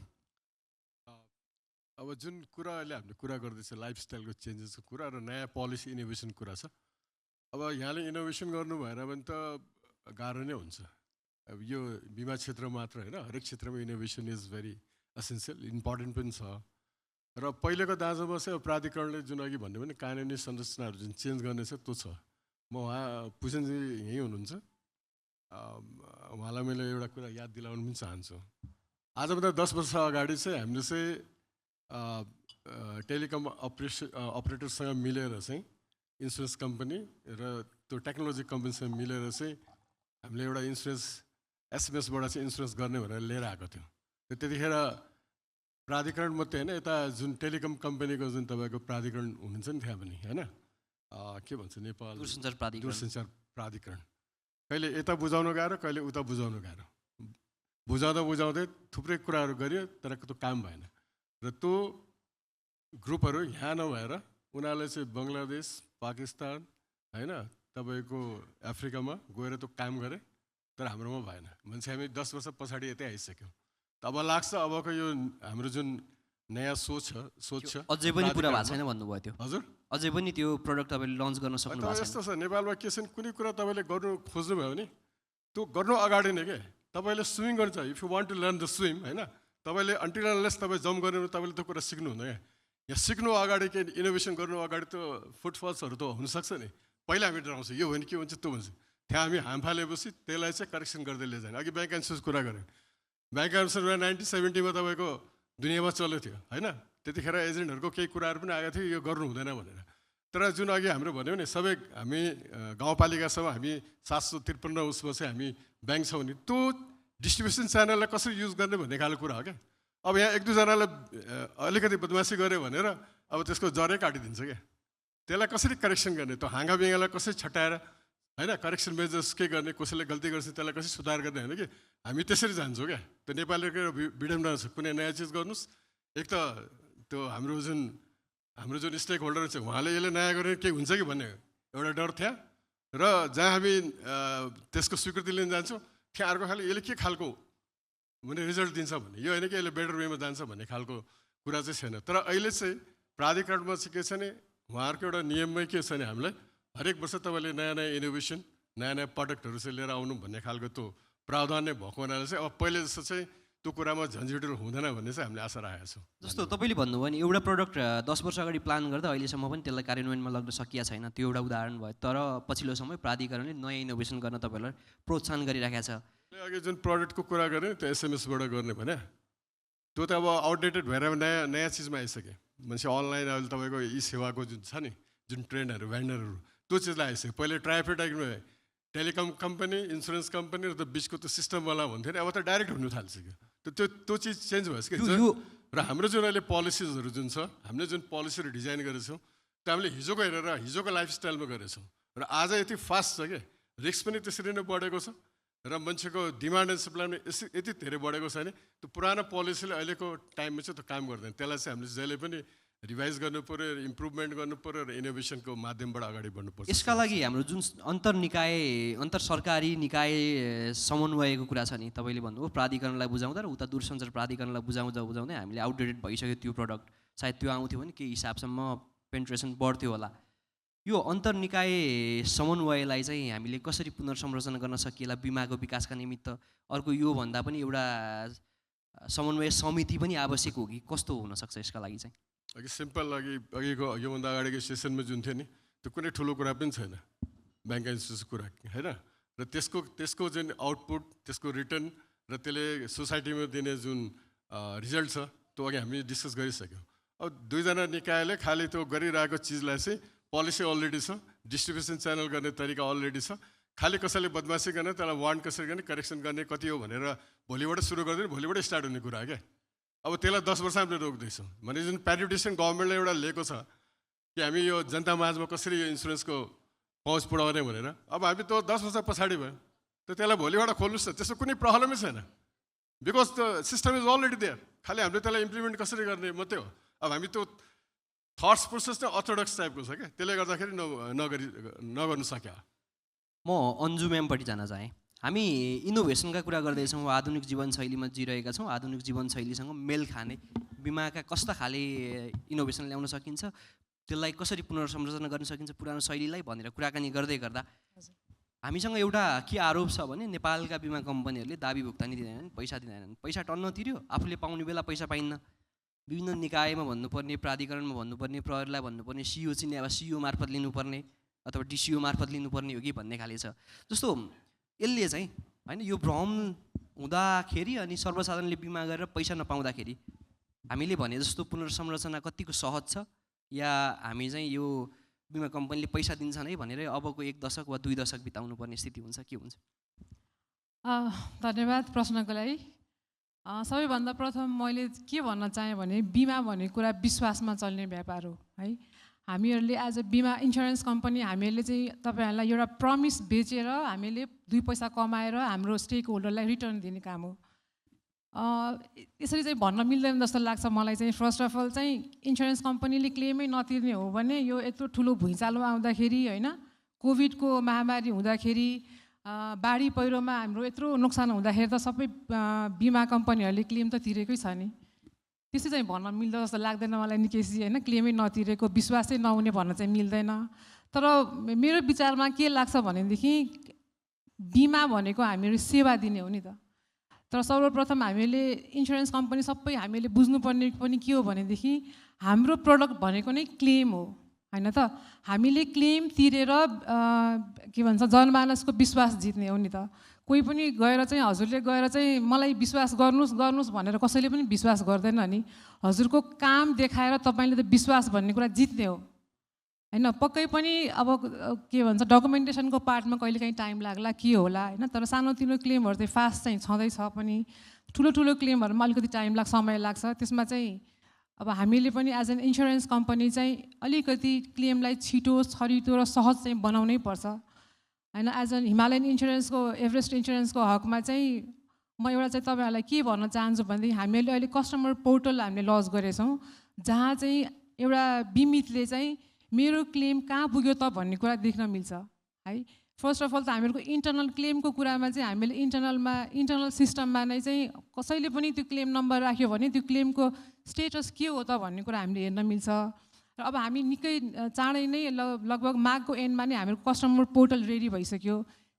अब जुन कुरा अहिले हामीले कुरा गर्दैछ लाइफस्टाइलको चेन्जेसको कुरा र नयाँ पोलिसी इनोभेसन कुरा छ। अब यहाँले इनोभेसन गर्नु भएन भने त गाह्रो नै हुन्छ। अब यो बिमा क्षेत्र मात्र होइन, हरेक क्षेत्रमा innovation is very essential, important पनि छ। र पहिलेको दाँजोमा चाहिँ प्राधिकरणले जुन अघि भन्यो भने कानुनी संरचनाहरू जुन चेन्ज गर्ने छ त्यो छ। म उहाँ पुजनजी यहीँ हुनुहुन्छ, उहाँलाई मैले एउटा कुरा याद दिलाउन पनि चाहन्छु। आजभन्दा 10 वर्ष अगाडि चाहिँ हामीले चाहिँ टेलिकम अपरेटरसँग मिलेर चाहिँ इन्सुरेन्स कम्पनी र त्यो टेक्नोलोजी कम्पनीसँग मिलेर चाहिँ हामीले एउटा इन्सुरेन्स एसएमएसबाट चाहिँ इन्सुरेन्स गर्ने भनेर लिएर आएको थियो। त्यतिखेर प्राधिकरण मात्रै होइन, यता जुन टेलिकम कम्पनीको जुन तपाईँको प्राधिकरण हुनुहुन्छ नि त्यहाँ पनि होइन, के भन्छ नेपाल दूरसञ्चार प्राधिकरण, कहिले यता बुझाउनु गाह्रो, कहिले उता बुझाउनु गाह्रो, बुझाउँदै थुप्रै कुराहरू गरियो तर त्यो काम भएन। र त्यो ग्रुपहरू यहाँ नभएर उनीहरूले चाहिँ बङ्गलादेश, पाकिस्तान होइन, तपाईँको अफ्रिकामा गएर त्यो काम गरे, तर हाम्रोमा भएन। मान्छे हामी 10 वर्ष पछाडि यतै आइसक्यौँ। त अब लाग्छ अबको यो हाम्रो जुन नयाँ सोच छ अझै पनि पुरा भएको छैन भन्नुभयो त्यो। हजुर, अझै पनि त्यो प्रडक्ट तपाईँले लन्च गर्न सक्नु भएको छैन? यस्तो छ नेपालमा के छ, कुनै कुरा तपाईँले गर्नु खोज्नुभयो भने त्यो गर्नु अगाडि नै के तपाईँले स्विमिङ गर्नु छ, if you want to learn the swim होइन, तपाईँले अन्टिल अनलेस तपाईँ जम्प गर्नु तपाईँले त्यो कुरा सिक्नु हुँदैन क्या। यहाँ सिक्नु अगाडि के इनोभेसन गर्नु अगाडि त फुटफल्सहरू त हुनसक्छ नि। पहिला हामी डराउँछ यो भने के हुन्छ त्यो भन्छ, त्यहाँ हामी हाम फालेपछि त्यसलाई चाहिँ करेक्सन गर्दै लिएर जाने। अघि ब्याङ्क एन्सर्स कुरा गरेँ, ब्याङ्क एन्सरमा 1970मा तपाईँको दुनियाँमा चल्यो थियो होइन, त्यतिखेर एजेन्टहरूको केही कुराहरू पनि आएको थियो यो गर्नु हुँदैन भनेर। तर जुन अघि हाम्रो भन्यो नि सबै हामी गाउँपालिकासम्म हामी 753 उसमा चाहिँ हामी ब्याङ्क छौँ नि, त्यो डिस्ट्रिब्युसन च्यानललाई कसरी युज गर्ने भन्ने खालको कुरा हो क्या। अब यहाँ 1-2जनालाई अलिकति बदमासी गऱ्यो भनेर अब त्यसको जरै काटिदिन्छ क्या। त्यसलाई कसरी करेक्सन गर्ने, त्यो हाँगा बिङ्गालाई कसरी छटाएर होइन करेक्सन मेजर्स के गर्ने, कसैले गल्ती गर्छ त्यसलाई कसरी सुधार गर्ने होइन कि हामी त्यसरी जान्छौँ क्या। त्यो नेपालीको विडम्बना छ, कुनै नयाँ चिज गर्नुहोस्, एक त त्यो हाम्रो जुन स्टेक होल्डर छ उहाँले यसले नयाँ गरेर केही हुन्छ कि भन्ने एउटा डर थियो। र जहाँ हामी त्यसको स्वीकृति लिन जान्छौँ त्यहाँ अर्को खाले यसले के खालको भने रिजल्ट दिन्छ भन्ने, यो होइन कि यसले बेटर वेमा जान्छ भन्ने खालको कुरा चाहिँ छैन। तर अहिले चाहिँ प्राधिकरणमा चाहिँ के छ भने उहाँहरूको एउटा नियममै के छ भने हामीलाई हरेक वर्ष तपाईँले नयाँ नयाँ इनोभेसन नयाँ नयाँ प्रडक्टहरू चाहिँ लिएर आउनु भन्ने खालको त्यो प्रावधान नै भएको हुनाले चाहिँ अब पहिले जस्तो चाहिँ त्यो कुरामा झन्झटिलो हुँदैन भन्ने चाहिँ हामीले आशा राखेका छौँ। जस्तो तपाईँले भन्नुभयो नि एउटा प्रडक्ट 10 वर्ष अगाडि प्लान गर्दा अहिलेसम्म पनि त्यसलाई कार्यान्वयनमा लग्न सकिया छैन, त्यो एउटा उदाहरण भयो। तर पछिल्लो समय प्राधिकरणले नयाँ इनोभेसन गर्न तपाईँलाई प्रोत्साहन गरिराखेको छ। अघि जुन प्रडक्टको कुरा गरेँ त्यो एसएमएसबाट गर्ने भने त्यो त अब आउटडेटेड भएर नयाँ चिजमा आइसक्यो। मान्छे अनलाइन अहिले तपाईँको ई सेवाको जुन छ नि जुन ट्रेन्डहरू भेन्डरहरू त्यो चिजलाई आइसक्यो। पहिले TRIFED telecom company, insurance company र त्यो बिचको त्यो सिस्टमवाला हुन्थ्यो नि, अब त डाइरेक्ट हुनु थालिसक्यो। त्यो चिज चेन्ज भइसक्यो। र हाम्रो जुन अहिले पोलिसिजहरू जुन छ, हामीले जुन पोलिसीहरू डिजाइन गरेछौँ त्यो हामीले हिजोको हेरेर हिजोको लाइफस्टाइलमा गरेछौँ। र आज यति फास्ट छ क्या, रिस्क पनि त्यसरी नै बढेको छ र मान्छेको डिमान्ड एन्ड सप्लाई पनि यति धेरै बढेको छ नि, त्यो पुरानो पोलिसीले अहिलेको टाइममा चाहिँ त्यो काम गर्दैन। त्यसलाई चाहिँ हामीले जहिले पनि रिभाइज गर्नु पर्यो, इम्प्रुभमेन्ट गर्नु पर्यो र इनोभेसनको माध्यमबाट अगाडि बढ्नुपर्छ। यसका लागि हाम्रो जुन अन्तर सरकारी निकाय समन्वयको कुरा छ नि, तपाईँले भन्नुभयो प्राधिकरणलाई बुझाउँदा र उता दूरसञ्चार प्राधिकरणलाई बुझाउँदै हामीले आउटडेटेड भइसक्यो त्यो प्रडक्ट, सायद त्यो आउँथ्यो भने केही हिसाबसम्म पेन्ट्रेसन बढ्थ्यो होला। यो अन्तर्निकाय समन्वयलाई चाहिँ हामीले कसरी पुनर्संरचना गर्न सकिएला बिमाको विकासका निमित्त? अर्को यो भन्दा पनि एउटा समन्वय समिति पनि आवश्यक हो कि कस्तो हुनसक्छ यसका लागि चाहिँ? अघि सिम्पल अघिको योभन्दा अगाडिको सेसनमा जुन थियो नि, त्यो कुनै ठुलो कुरा पनि छैन, ब्याङ्क इन्सुरेन्सको कुरा होइन, र त्यसको जुन आउटपुट, त्यसको रिटर्न र त्यसले सोसाइटीमा दिने जुन रिजल्ट छ त्यो अघि हामी डिस्कस गरिसक्यौँ। अब दुईजना निकायले खालि त्यो गरिरहेको चिजलाई चाहिँ पोलिसी अलरेडी छ, डिस्ट्रिब्युसन च्यानल गर्ने तरिका अलरेडी छ, खालि कसैले बदमासी गर्ने, त्यसलाई वार्न कसरी गर्ने, करेक्सन गर्ने कति हो भनेर भोलिबाट सुरु गरिदिनु, भोलिबाट स्टार्ट हुने कुरा क्या। अब त्यसलाई 10 वर्ष हामीले रोक्दैछौँ भने जुन प्यारिडिसन गभर्मेन्टले एउटा लिएको छ कि हामी यो जनता माझमा कसरी यो इन्सुरेन्सको पहुँच पुऱ्याउने भनेर, अब हामी त्यो 10 वर्ष पछाडि भयो, त त्यसलाई भोलिबाट खोल्नुहोस् न, त्यसको कुनै प्रब्लमै छैन, because the system is already there, खालि हामीले त्यसलाई इम्प्लिमेन्ट कसरी गर्ने मात्रै हो। अब हामी त्यो थट्स प्रोसेस नै अर्थोडक्स टाइपको छ क्या, त्यसले गर्दाखेरि नगर्नु सक्या। म अन्जु म्यामपट्टि जान चाहेँ। हामी इनोभेसनका कुरा गर्दैछौँ, आधुनिक जीवनशैलीमा जिरहेका छौँ, आधुनिक जीवनशैलीसँग मेल खाने बिमाका कस्ता खाले इनोभेसन ल्याउन सकिन्छ, त्यसलाई कसरी पुनर्संरचना गर्न सकिन्छ पुरानो शैलीलाई भनेर कुराकानी गर्दै गर्दा हामीसँग एउटा के आरोप छ भने नेपालका बिमा कम्पनीहरूले दाबी भुक्तानी दिँदैनन्, पैसा दिँदैनन्, पैसा टन्न तिर्यो, आफूले पाउने बेला पैसा पाइन्न, विभिन्न निकायमा भन्नुपर्ने, प्राधिकरणमा भन्नुपर्ने, प्रहरीलाई भन्नुपर्ने, सिओ चिन्ने अब सिओ मार्फत लिनुपर्ने अथवा डिसिओ मार्फत लिनुपर्ने हो कि भन्ने खाले छ। जस्तो यसले चाहिँ होइन यो भ्रम हुँदाखेरि अनि सर्वसाधारणले बिमा गरेर पैसा नपाउँदाखेरि हामीले भने जस्तो पुनर्संरचना कतिको सहज छ, या हामी चाहिँ यो बिमा कम्पनीले पैसा दिन्छन् है भनेर अबको 1 दशक वा 2 दशक बिताउनु पर्ने स्थिति हुन्छ, के हुन्छ? धन्यवाद प्रश्नको लागि। सबैभन्दा प्रथम मैले के भन्न चाहेँ भने बिमा भन्ने कुरा विश्वासमा चल्ने व्यापार हो है। हामीहरूले एज अ बिमा इन्सुरेन्स कम्पनी हामीहरूले चाहिँ तपाईँहरूलाई एउटा प्रमिस बेचेर हामीले 2 पैसा कमाएर हाम्रो स्टेक होल्डरलाई रिटर्न दिने काम हो। यसरी चाहिँ भन्न मिल्दैन जस्तो लाग्छ मलाई चाहिँ। फर्स्ट अफ अल चाहिँ इन्सुरेन्स कम्पनीले क्लेमै नतिर्ने हो भने यो यत्रो ठुलो भुइँचालो आउँदाखेरि होइन, कोभिडको महामारी हुँदाखेरि, बाढी पहिरोमा हाम्रो यत्रो नोक्सान हुँदाखेरि त सबै बिमा कम्पनीहरूले क्लेम त तिरेकै छ नि। त्यसै चाहिँ भन्न मिल्दो जस्तो लाग्दैन मलाई निकेसी होइन, क्लेमै नतिरेको विश्वासै नहुने भन्न चाहिँ मिल्दैन। तर मेरो विचारमा के लाग्छ भनेदेखि बिमा भनेको हामीहरू सेवा दिने हो नि त। तर सर्वप्रथम हामीले इन्सुरेन्स कम्पनी सबै हामीले बुझ्नुपर्ने पनि के हो भनेदेखि हाम्रो प्रडक्ट भनेको नै क्लेम हो होइन त। हामीले क्लेम तिरेर के भन्छ जनमानसको विश्वास जित्ने हो नि त। कोही पनि गएर चाहिँ हजुरले गएर चाहिँ मलाई विश्वास गर्नुहोस् भनेर कसैले पनि विश्वास गर्दैन नि। हजुरको काम देखाएर तपाईँले त विश्वास भन्ने कुरा जित्ने हो होइन। पक्कै पनि अब के भन्छ डकुमेन्टेसनको पार्टमा कहिलेकाहीँ टाइम लाग्ला के होला होइन, तर सानोतिनो क्लेमहरू चाहिँ फास्ट चाहिँ छँदैछ पनि। ठुलो क्लेमहरूमा अलिकति टाइम समय लाग्छ। त्यसमा चाहिँ अब हामीले पनि एज एन इन्सुरेन्स कम्पनी चाहिँ अलिकति क्लेमलाई छिटो छरितो र सहज चाहिँ बनाउनै पर्छ होइन। एज एन हिमालयन इन्सुरेन्सको एभरेस्ट इन्सुरेन्सको हकमा चाहिँ म एउटा चाहिँ तपाईँहरूलाई के भन्न चाहन्छु भनेदेखि हामीले अहिले कस्टमर पोर्टल हामीले लन्च गरेछौँ, जहाँ चाहिँ एउटा बिमितले चाहिँ मेरो क्लेम कहाँ पुग्यो त भन्ने कुरा देख्न मिल्छ है। फर्स्ट अफ अल त हामीहरूको इन्टरनल क्लेमको कुरामा चाहिँ हामीले इन्टरनल सिस्टममा नै चाहिँ कसैले पनि त्यो क्लेम नम्बर राख्यो भने त्यो क्लेमको स्टेटस के हो त भन्ने कुरा हामीले हेर्न मिल्छ। र अब हामी निकै चाँडै नै लगभग माघको एन्डमा नै हाम्रो कस्टमर पोर्टल रेडी भइसक्यो।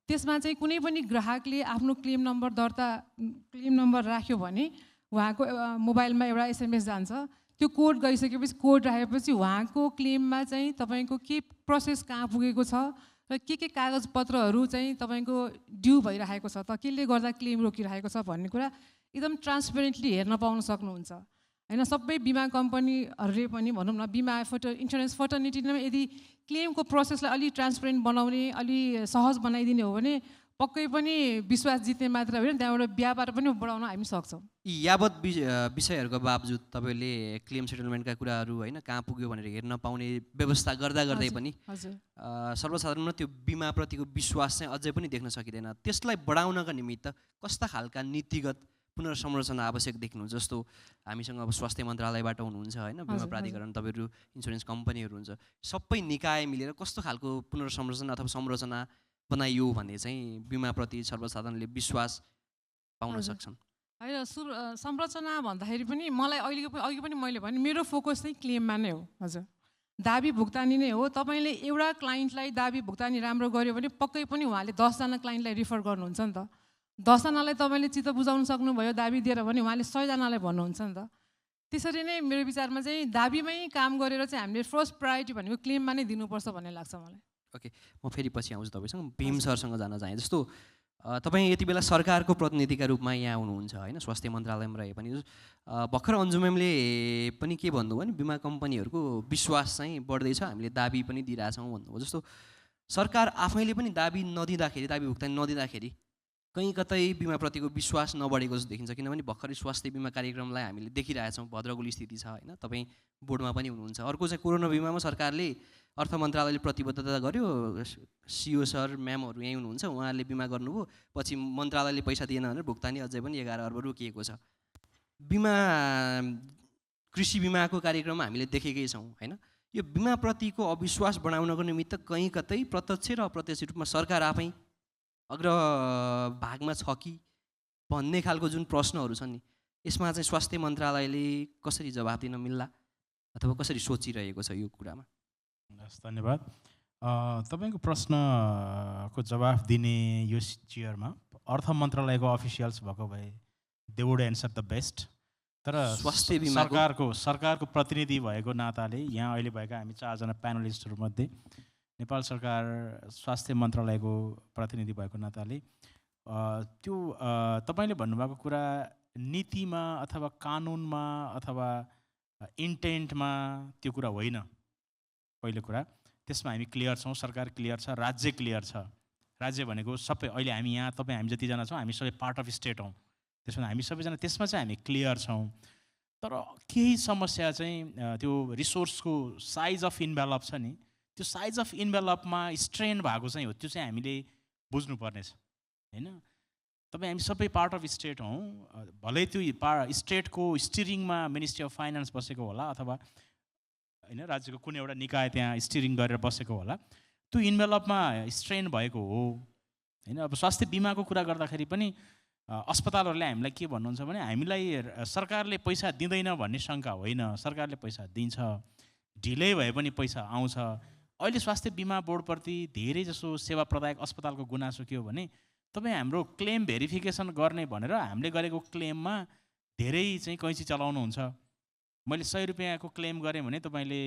त्यसमा चाहिँ कुनै पनि ग्राहकले आफ्नो क्लेम नम्बर राख्यो भने उहाँको मोबाइलमा एउटा SMS जान्छ। त्यो कोड गइसकेपछि कोड राखेपछि उहाँको क्लेममा चाहिँ तपाईँको के प्रोसेस कहाँ पुगेको छ र के कागजपत्रहरू चाहिँ तपाईँको ड्यू भइरहेको छ त, केले गर्दा क्लेम रोकिरहेको छ भन्ने कुरा एकदम ट्रान्सपेरेन्टली हेर्न पाउन सक्नुहुन्छ होइन। सबै बिमा कम्पनीहरूले पनि भनौँ न बिमा इन्सुरेन्स फर्टर्निटीमा यदि क्लेमको प्रोसेसलाई अलि ट्रान्सपेरेन्ट बनाउने, अलि सहज बनाइदिने हो भने पक्कै पनि विश्वास जित्ने मात्र होइन, त्यहाँबाट व्यापार पनि बढाउन हामी सक्छौँ। यी यावत विषयहरूको बावजुद तपाईँले क्लेम सेटलमेन्टका कुराहरू होइन कहाँ पुग्यो भनेर हेर्न पाउने व्यवस्था गर्दै पनि सर्वसाधारणमा त्यो बिमाप्रतिको विश्वास चाहिँ अझै पनि देख्न सकिँदैन। त्यसलाई बढाउनका निमित्त कस्ता खालका नीतिगत पुनर्संरचना आवश्यक देख्नुहुन्छ? जस्तो हामीसँग अब स्वास्थ्य मन्त्रालयबाट हुनुहुन्छ होइन, बिमा प्राधिकरण, तपाईँहरू इन्सुरेन्स कम्पनीहरू हुन्छ, सबै निकाय मिलेर कस्तो खालको पुनर्संरचना अथवा संरचना बनाइयो भने चाहिँ बिमाप्रति सर्वसाधारणले विश्वास पाउन सक्छन्? होइन, संरचना भन्दाखेरि पनि मलाई अघि पनि मैले भने मेरो फोकस चाहिँ क्लेममा नै हो। हजुर, दाबी भुक्तानी नै हो। तपाईँले एउटा क्लाइन्टलाई दाबी भुक्तानी राम्रो गर्यो भने पक्कै पनि उहाँले 10जना क्लाइन्टलाई रिफर गर्नुहुन्छ नि त। 10जनालाई तपाईँले चित्त बुझाउन सक्नुभयो दाबी दिएर भने उहाँले 100जनालाई भन्नुहुन्छ नि त। त्यसरी नै मेरो विचारमा चाहिँ दाबीमै काम गरेर चाहिँ हामीले फर्स्ट प्रायोरिटी भनेको क्लेममा नै दिनुपर्छ भन्ने लाग्छ मलाई। ओके, म फेरि पछि आउँछु तपाईँसँग। भीम सरसँग जान चाहेँ। जस्तो तपाईँ यति बेला सरकारको प्रतिनिधिका रूपमा यहाँ हुनुहुन्छ होइन, स्वास्थ्य मन्त्रालयमा रहे पनि। भर्खर अन्जु म्यामले पनि के भन्नुभयो भने बिमा कम्पनीहरूको विश्वास चाहिँ बढ्दैछ, हामीले दाबी पनि दिइरहेछौँ भन्नुभयो। जस्तो सरकार आफैले पनि दाबी नदिँदाखेरि, दाबी भुक्तानी नदिँदाखेरि कहीँ कतै बिमाप्रतिको विश्वास नबढेको जस्तो देखिन्छ। किनभने भर्खरै स्वास्थ्य बिमा कार्यक्रमलाई हामीले देखिरहेछौँ, भद्रगोली स्थिति छ होइन, तपाईँ बोर्डमा पनि हुनुहुन्छ। अर्को चाहिँ कोरोना बिमामा सरकारले, अर्थ मन्त्रालयले प्रतिबद्धता गर्यो, सिओ सर म्यामहरू यहीँ हुनुहुन्छ, उहाँहरूले बिमा गर्नुभयो, पछि मन्त्रालयले पैसा दिएन भनेर भुक्तानी अझै पनि 11 अर्ब रोकिएको छ। बिमा कृषि बिमाको कार्यक्रममा हामीले देखेकै छौँ होइन। यो बिमाप्रतिको अविश्वास बढाउनको निमित्त कहीँ कतै प्रत्यक्ष र अप्रत्यक्ष रूपमा सरकार आफै अग्रभागमा छ कि भन्ने खालको जुन प्रश्नहरू छन् नि, यसमा चाहिँ स्वास्थ्य मन्त्रालयले कसरी जवाफ दिन मिल्ला अथवा कसरी सोचिरहेको छ यो कुरामा? हस्, धन्यवाद। तपाईँको प्रश्नको जवाफ दिने यो चेयरमा अर्थ मन्त्रालयको अफिसियल्स भएको भए they would answer the best. तर स्वास्थ्य बिमाको सरकारको प्रतिनिधि भएको नाताले यहाँ अहिले भएका हामी 4जना प्यानलिस्टहरूमध्ये नेपाल सरकार स्वास्थ्य मन्त्रालयको प्रतिनिधि भएको नाताले त्यो तपाईँले भन्नुभएको कुरा नीतिमा अथवा कानुनमा अथवा इन्टेन्टमा त्यो कुरा होइन। पहिलो कुरा त्यसमा हामी क्लियर छौँ, सरकार क्लियर छ, राज्य क्लियर छ। राज्य भनेको सबै अहिले हामी यहाँ तपाईँ हामी जतिजना छौँ हामी सबै पार्ट अफ स्टेट हौँ, त्यसमा हामी सबैजना त्यसमा चाहिँ हामी क्लियर छौँ। तर केही समस्या चाहिँ त्यो रिसोर्सको साइज अफ इन्भेलप छ नि, त्यो साइज अफ इन्भेलपमा स्ट्रेन भएको चाहिँ हो, त्यो चाहिँ हामीले बुझ्नुपर्नेछ होइन। तपाईँ हामी सबै पार्ट अफ स्टेट हौँ, भलै त्यो स्टेटको स्टिरिङमा मिनिस्ट्री अफ फाइनेन्स बसेको होला अथवा होइन राज्यको कुनै एउटा निकाय त्यहाँ स्टिरिङ गरेर बसेको होला, त्यो इन्भेलपमा स्ट्रेन भएको हो होइन। अब स्वास्थ्य बिमाको कुरा गर्दाखेरि पनि अस्पतालहरूले हामीलाई के भन्नुहुन्छ भने हामीलाई सरकारले पैसा दिँदैन भन्ने शङ्का होइन, सरकारले पैसा दिन्छ, ढिलै भए पनि पैसा आउँछ। अहिले स्वास्थ्य बिमा बोर्डप्रति धेरै जसो सेवा प्रदायक अस्पतालको गुनासो के हो भने तपाईँ हाम्रो क्लेम भेरिफिकेसन गर्ने भनेर हामीले गरेको क्लेममा धेरै चाहिँ कैँची चलाउनुहुन्छ। मैले 100 रुपियाँको क्लेम गरेँ भने तपाईँले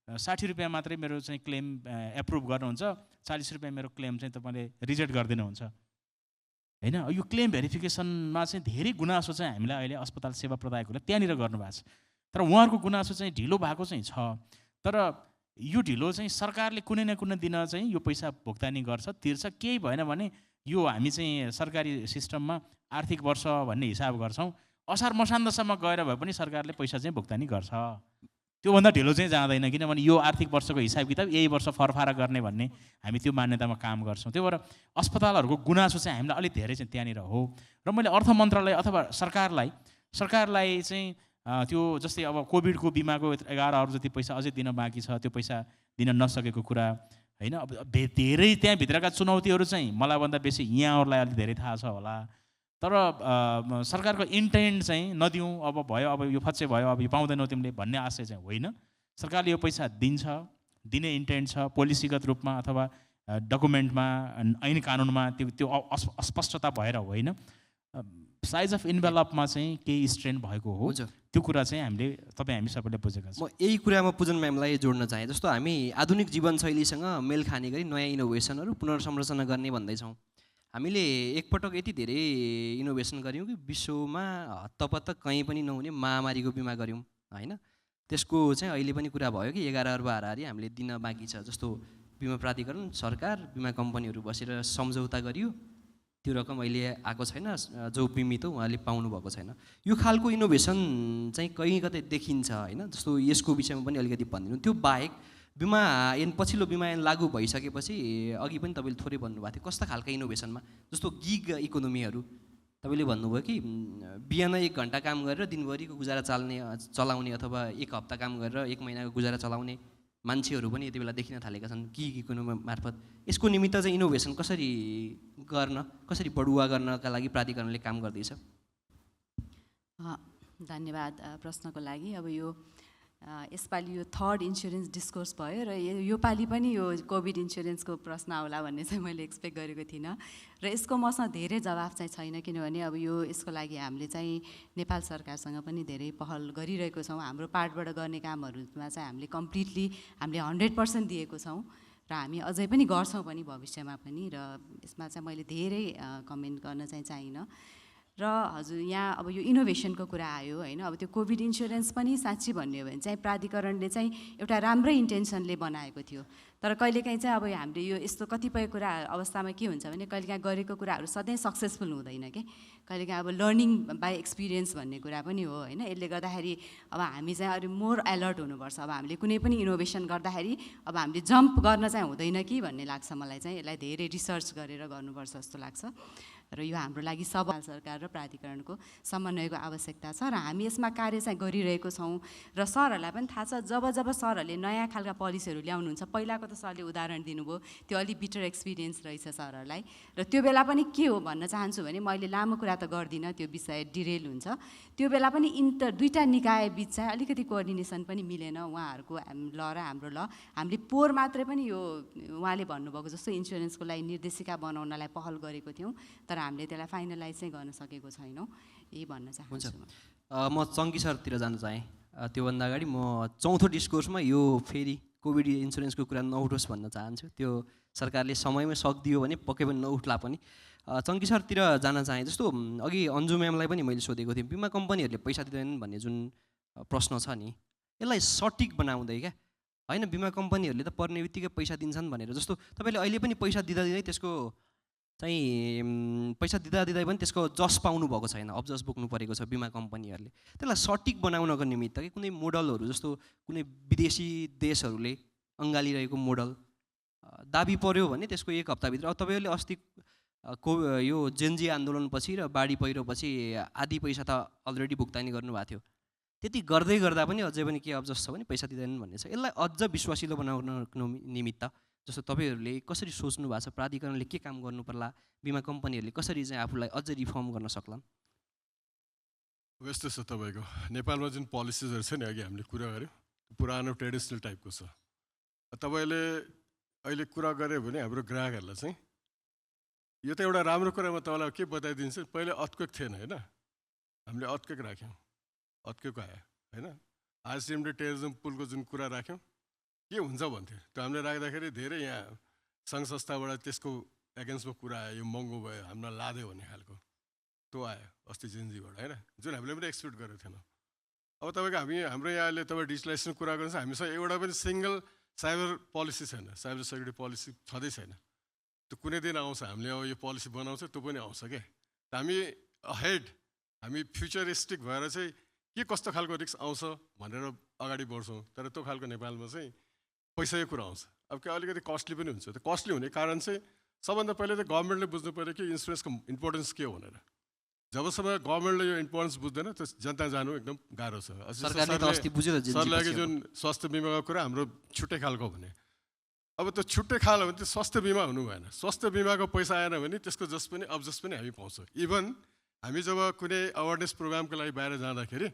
60 रुपियाँ मात्रै मेरो चाहिँ क्लेम एप्रुभ गर्नुहुन्छ, 40 रुपियाँ मेरो क्लेम चाहिँ तपाईँले रिजेक्ट गरिदिनुहुन्छ होइन। यो क्लेम भेरिफिकेसनमा चाहिँ धेरै गुनासो चाहिँ हामीलाई अहिले अस्पताल सेवा प्रदायकहरूले त्यहाँनिर गर्नुभएको छ। तर उहाँहरूको गुनासो चाहिँ ढिलो भएको चाहिँ छ। तर यो ढिलो चाहिँ सरकारले कुनै न कुनै दिन चाहिँ यो पैसा भुक्तानी गर्छ, तिर्छ। केही भएन भने यो हामी चाहिँ सरकारी सिस्टममा आर्थिक वर्ष भन्ने हिसाब गर्छौँ, असार मसान्तसम्म गएर भए पनि सरकारले पैसा चाहिँ भुक्तानी गर्छ। त्योभन्दा ढिलो चाहिँ जाँदैन, किनभने यो आर्थिक वर्षको हिसाब किताब यही वर्ष फरफारा गर्ने भन्ने हामी त्यो मान्यतामा काम गर्छौँ। त्यही भएर अस्पतालहरूको गुनासो चाहिँ हामीलाई अलिक धेरै चाहिँ त्यहाँनिर हो। र मैले अर्थ मन्त्रालय अथवा सरकारलाई चाहिँ त्यो जस्तै अब कोभिडको बिमाको 11 अर्ब जति पैसा अझै दिन बाँकी छ, त्यो पैसा दिन नसकेको कुरा होइन। अब धेरै त्यहाँभित्रका चुनौतीहरू चाहिँ मलाई भन्दा बेसी यहाँहरूलाई अलिक धेरै थाहा छ होला। तर सरकारको इन्टेन्ट चाहिँ नदिउँ, अब भयो, अब यो फच्चे भयो, अब यो पाउँदैनौ तिमीले भन्ने आशय चाहिँ होइन। सरकारले यो पैसा दिन्छ, दिने इन्टेन्ट छ, पोलिसीगत रूपमा अथवा डकुमेन्टमा ऐन कानुनमा त्यो अस्पष्टता भएर होइन। साइज अफ इन्भेलपमा चाहिँ केही स्ट्रेन भएको हो, त्यो कुरा चाहिँ हामी सबैले बुझेका छौँ। म यही कुरामा पुजन म्यामलाई जोड्न चाहेँ। जस्तो हामी आधुनिक जीवनशैलीसँग मेल खाने गरी नयाँ इनोभेसनहरू पुनर्संरचना गर्ने भन्दैछौँ। हामीले एकपटक यति धेरै इनोभेसन गऱ्यौँ कि विश्वमा हत्तपत्त कहीँ पनि नहुने महामारीको बिमा गऱ्यौँ होइन। त्यसको चाहिँ अहिले पनि कुरा भयो कि 11 अर्ब हाराहारी हामीले दिन बाँकी छ। जस्तो बिमा प्राधिकरण, सरकार, बिमा कम्पनीहरू बसेर सम्झौता गरियो, त्यो रकम अहिले आएको छैन, जो बिमित हो उहाँले पाउनुभएको छैन। यो खालको इनोभेसन चाहिँ कहीँ कतै देखिन्छ होइन। जस्तो यसको विषयमा पनि अलिकति भनिदिनु। त्यो बाहेक बिमा ऐन, पछिल्लो बिमा ऐन लागू भइसकेपछि अघि पनि तपाईँले थोरै भन्नुभएको थियो, कस्ता खालका इनोभेसनमा, जस्तो गिग इकोनोमीहरू तपाईँले भन्नुभयो कि बिहान 1 घन्टा काम गरेर दिनभरिको गुजारा चलाउने अथवा 1 हप्ता काम गरेर 1 महिनाको गुजारा चलाउने मान्छेहरू पनि यति बेला देखिन थालेका छन् कुनै मार्फत। यसको निमित्त चाहिँ इनोभेसन कसरी बढुवा गर्नका लागि प्राधिकरणले काम गर्दैछ? धन्यवाद प्रश्नको लागि। अब यो यसपालि यो थर्ड इन्सुरेन्स डिस्कोर्स भयो र यो पालि पनि यो कोभिड इन्सुरेन्सको प्रश्न आउला भन्ने चाहिँ मैले एक्सपेक्ट गरेको थिइनँ र यसको मसँग धेरै जवाफ चाहिँ छैन, किनभने अब यसको लागि हामीले चाहिँ नेपाल सरकारसँग पनि धेरै पहल गरिरहेको छौँ। हाम्रो पार्टबाट गर्ने कामहरूमा चाहिँ हामीले कम्प्लिटली हामीले 100% दिएको छौँ र हामी अझै पनि गर्छौँ पनि भविष्यमा पनि, र यसमा चाहिँ मैले धेरै कमेन्ट गर्न चाहिँ चाहिनँ। र हजुर यहाँ अब यो इनोभेसनको कुरा आयो होइन, अब त्यो कोभिड इन्सुरेन्स पनि साँच्ची भन्ने हो भने चाहिँ प्राधिकरणले चाहिँ एउटा राम्रै इन्टेन्सनले बनाएको थियो, तर कहिलेकाहीँ चाहिँ अब हामीले यो यस्तो कतिपय कुरा अवस्थामा के हुन्छ भने कहिलेकाहीँ गरेको कुराहरू सधैँ सक्सेसफुल हुँदैन कि, कहिलेकाहीँ अब लर्निङ बाई एक्सपिरियन्स भन्ने कुरा पनि हो होइन। यसले गर्दाखेरि अब हामी चाहिँ अलिक मोर अलर्ट हुनुपर्छ। अब हामीले कुनै पनि इनोभेसन गर्दाखेरि अब हामीले जम्प गर्न चाहिँ हुँदैन कि भन्ने लाग्छ मलाई चाहिँ। यसलाई धेरै रिसर्च गरेर गर्नुपर्छ जस्तो लाग्छ र यो हाम्रो लागि सरकार र प्राधिकरणको समन्वयको आवश्यकता छ र हामी यसमा कार्य चाहिँ गरिरहेको छौँ। र सरहरूलाई पनि थाहा छ, जब सरहरूले नयाँ खालका पोलिसीहरू ल्याउनुहुन्छ, पहिलाको त सरले उदाहरण दिनुभयो, त्यो अलिक बिटर एक्सपिरियन्स रहेछ सरहरूलाई, र त्यो बेला पनि के हो भन्न चाहन्छु भने मैले लामो कुरा त गर्दिनँ, त्यो विषय डिरेल हुन्छ। त्यो बेला पनि दुईवटा निकाय बिच चाहिँ अलिकति कोअर्डिनेसन पनि मिलेन, उहाँहरूको ल र हाम्रो ल। हामीले पोहोर मात्रै पनि यो उहाँले भन्नुभएको जस्तो इन्सुरेन्सको लागि निर्देशिका बनाउनलाई पहल गरेको थियौँ, तर हामीले त्यसलाई फाइनलाइज चाहिँ गर्न सकेको छैनौँ। यही भन्न चाहन्छु। म चङ्की सरतिर जान चाहेँ। त्योभन्दा अगाडि म चौथो डिस्कोर्समा यो फेरि कोभिड इन्सुरेन्सको कुरा नउठोस् भन्न चाहन्छु। त्यो सरकारले समयमै सक्दियो भने पक्कै पनि नउठ्ला पनि। चङ्की सरतिर जान चाहेँ। जस्तो अघि अन्जु म्यामलाई पनि मैले सोधेको थिएँ, बिमा कम्पनीहरूले पैसा दिँदैनन् भन्ने जुन प्रश्न छ नि, यसलाई सटिक बनाउँदै क्या होइन, बिमा कम्पनीहरूले त पर्ने बित्तिकै पैसा दिन्छन् भनेर। जस्तो तपाईँले अहिले पनि पैसा दिँदा त्यसको चाहिँ पैसा दिँदा पनि त्यसको जस पाउनु भएको छैन, अब्जस बोक्नु परेको छ बिमा कम्पनीहरूले। त्यसलाई सटिक बनाउनको निमित्त कि कुनै मोडलहरू जस्तो कुनै विदेशी देशहरूले अँगालिरहेको मोडल दाबी पर्यो भने त्यसको 1 हप्ताभित्र, अब तपाईँहरूले अस्ति यो जेनजी आन्दोलनपछि र बाढी पहिरोपछि आधी पैसा त अलरेडी भुक्तानी गर्नुभएको थियो, त्यति गर्दै गर्दा पनि अझै पनि के अब्जस छ भने पैसा दिँदैनन् भन्ने छ। यसलाई अझ विश्वासिलो बनाउनको निमित्त जस्तो तपाईँहरूले कसरी सोच्नु भएको छ, प्राधिकरणले के काम गर्नु पर्ला, बिमा कम्पनीहरूले कसरी चाहिँ आफूलाई अझ रिफर्म गर्न सक्लान्? यस्तो छ तपाईँको नेपालमा जुन पोलिसिजहरू छ नि, अघि हामीले कुरा गऱ्यौँ, पुरानो ट्रेडिसनल टाइपको छ। तपाईँले अहिले कुरा गऱ्यो भने हाम्रो ग्राहकहरूलाई चाहिँ यो त एउटा राम्रो कुरा म तपाईँलाई के बताइदिन्छु। पहिले अर्थक्वेक थिएन होइन, हामीले अर्थक्वेक राख्यौँ, अर्थक्वेक आयो होइन। आरसिएमले टेरिजम पुलको जुन कुरा राख्यौँ के हुन्छ भन्थ्यो, त्यो हामीले राख्दाखेरि धेरै यहाँ सङ्घ संस्थाबाट त्यसको एगेन्स्टमा कुरा आयो, यो महँगो भयो, हामीलाई लाद्यो भन्ने खालको त्यो आयो अस्ति जेनजीबाट होइन, जुन हामीले पनि एक्सपेक्ट गरेको थिएनौँ। अब तपाईँको हाम्रो यहाँ अहिले तपाईँ डिजिटलाइजेसन कुरा गर्नुहोस्, हामीसँग एउटा पनि सिङ्गल साइबर पोलिसी छैन, साइबर सेक्युरिटी पोलिसी छँदै छैन। त्यो कुनै दिन आउँछ, हामीले अब यो पोलिसी बनाउँछ, त्यो पनि आउँछ क्या। हामी अहेड, हामी फ्युचरिस्टिक भएर चाहिँ के कस्तो खालको रिस्क आउँछ भनेर अगाडि बढ्छौँ। तर त्यो खालको नेपालमा चाहिँ पैसाकै कुरा आउँछ। अब के अलिकति कस्टली पनि हुन्छ। त्यो कस्टली हुने कारण चाहिँ सबभन्दा पहिले त गभर्मेन्टले बुझ्नु पऱ्यो कि इन्सुरेन्सको इम्पोर्टेन्स के हो भनेर। जबसम्म गभर्मेन्टले यो इम्पोर्टेन्स बुझ्दैन त्यो जनता जानु एकदम गाह्रो छ। सरले जुन स्वास्थ्य बिमाको कुरा हाम्रो छुट्टै खालको भने, अब त्यो छुट्टै खाल हो भने त्यो स्वास्थ्य बिमा हुनु भएन। स्वास्थ्य बिमाको पैसा आएन भने त्यसको जस पनि अब्जस पनि हामी पाउँछौँ। इभन हामी जब कुनै अवेरनेस प्रोग्रामको लागि बाहिर जाँदाखेरि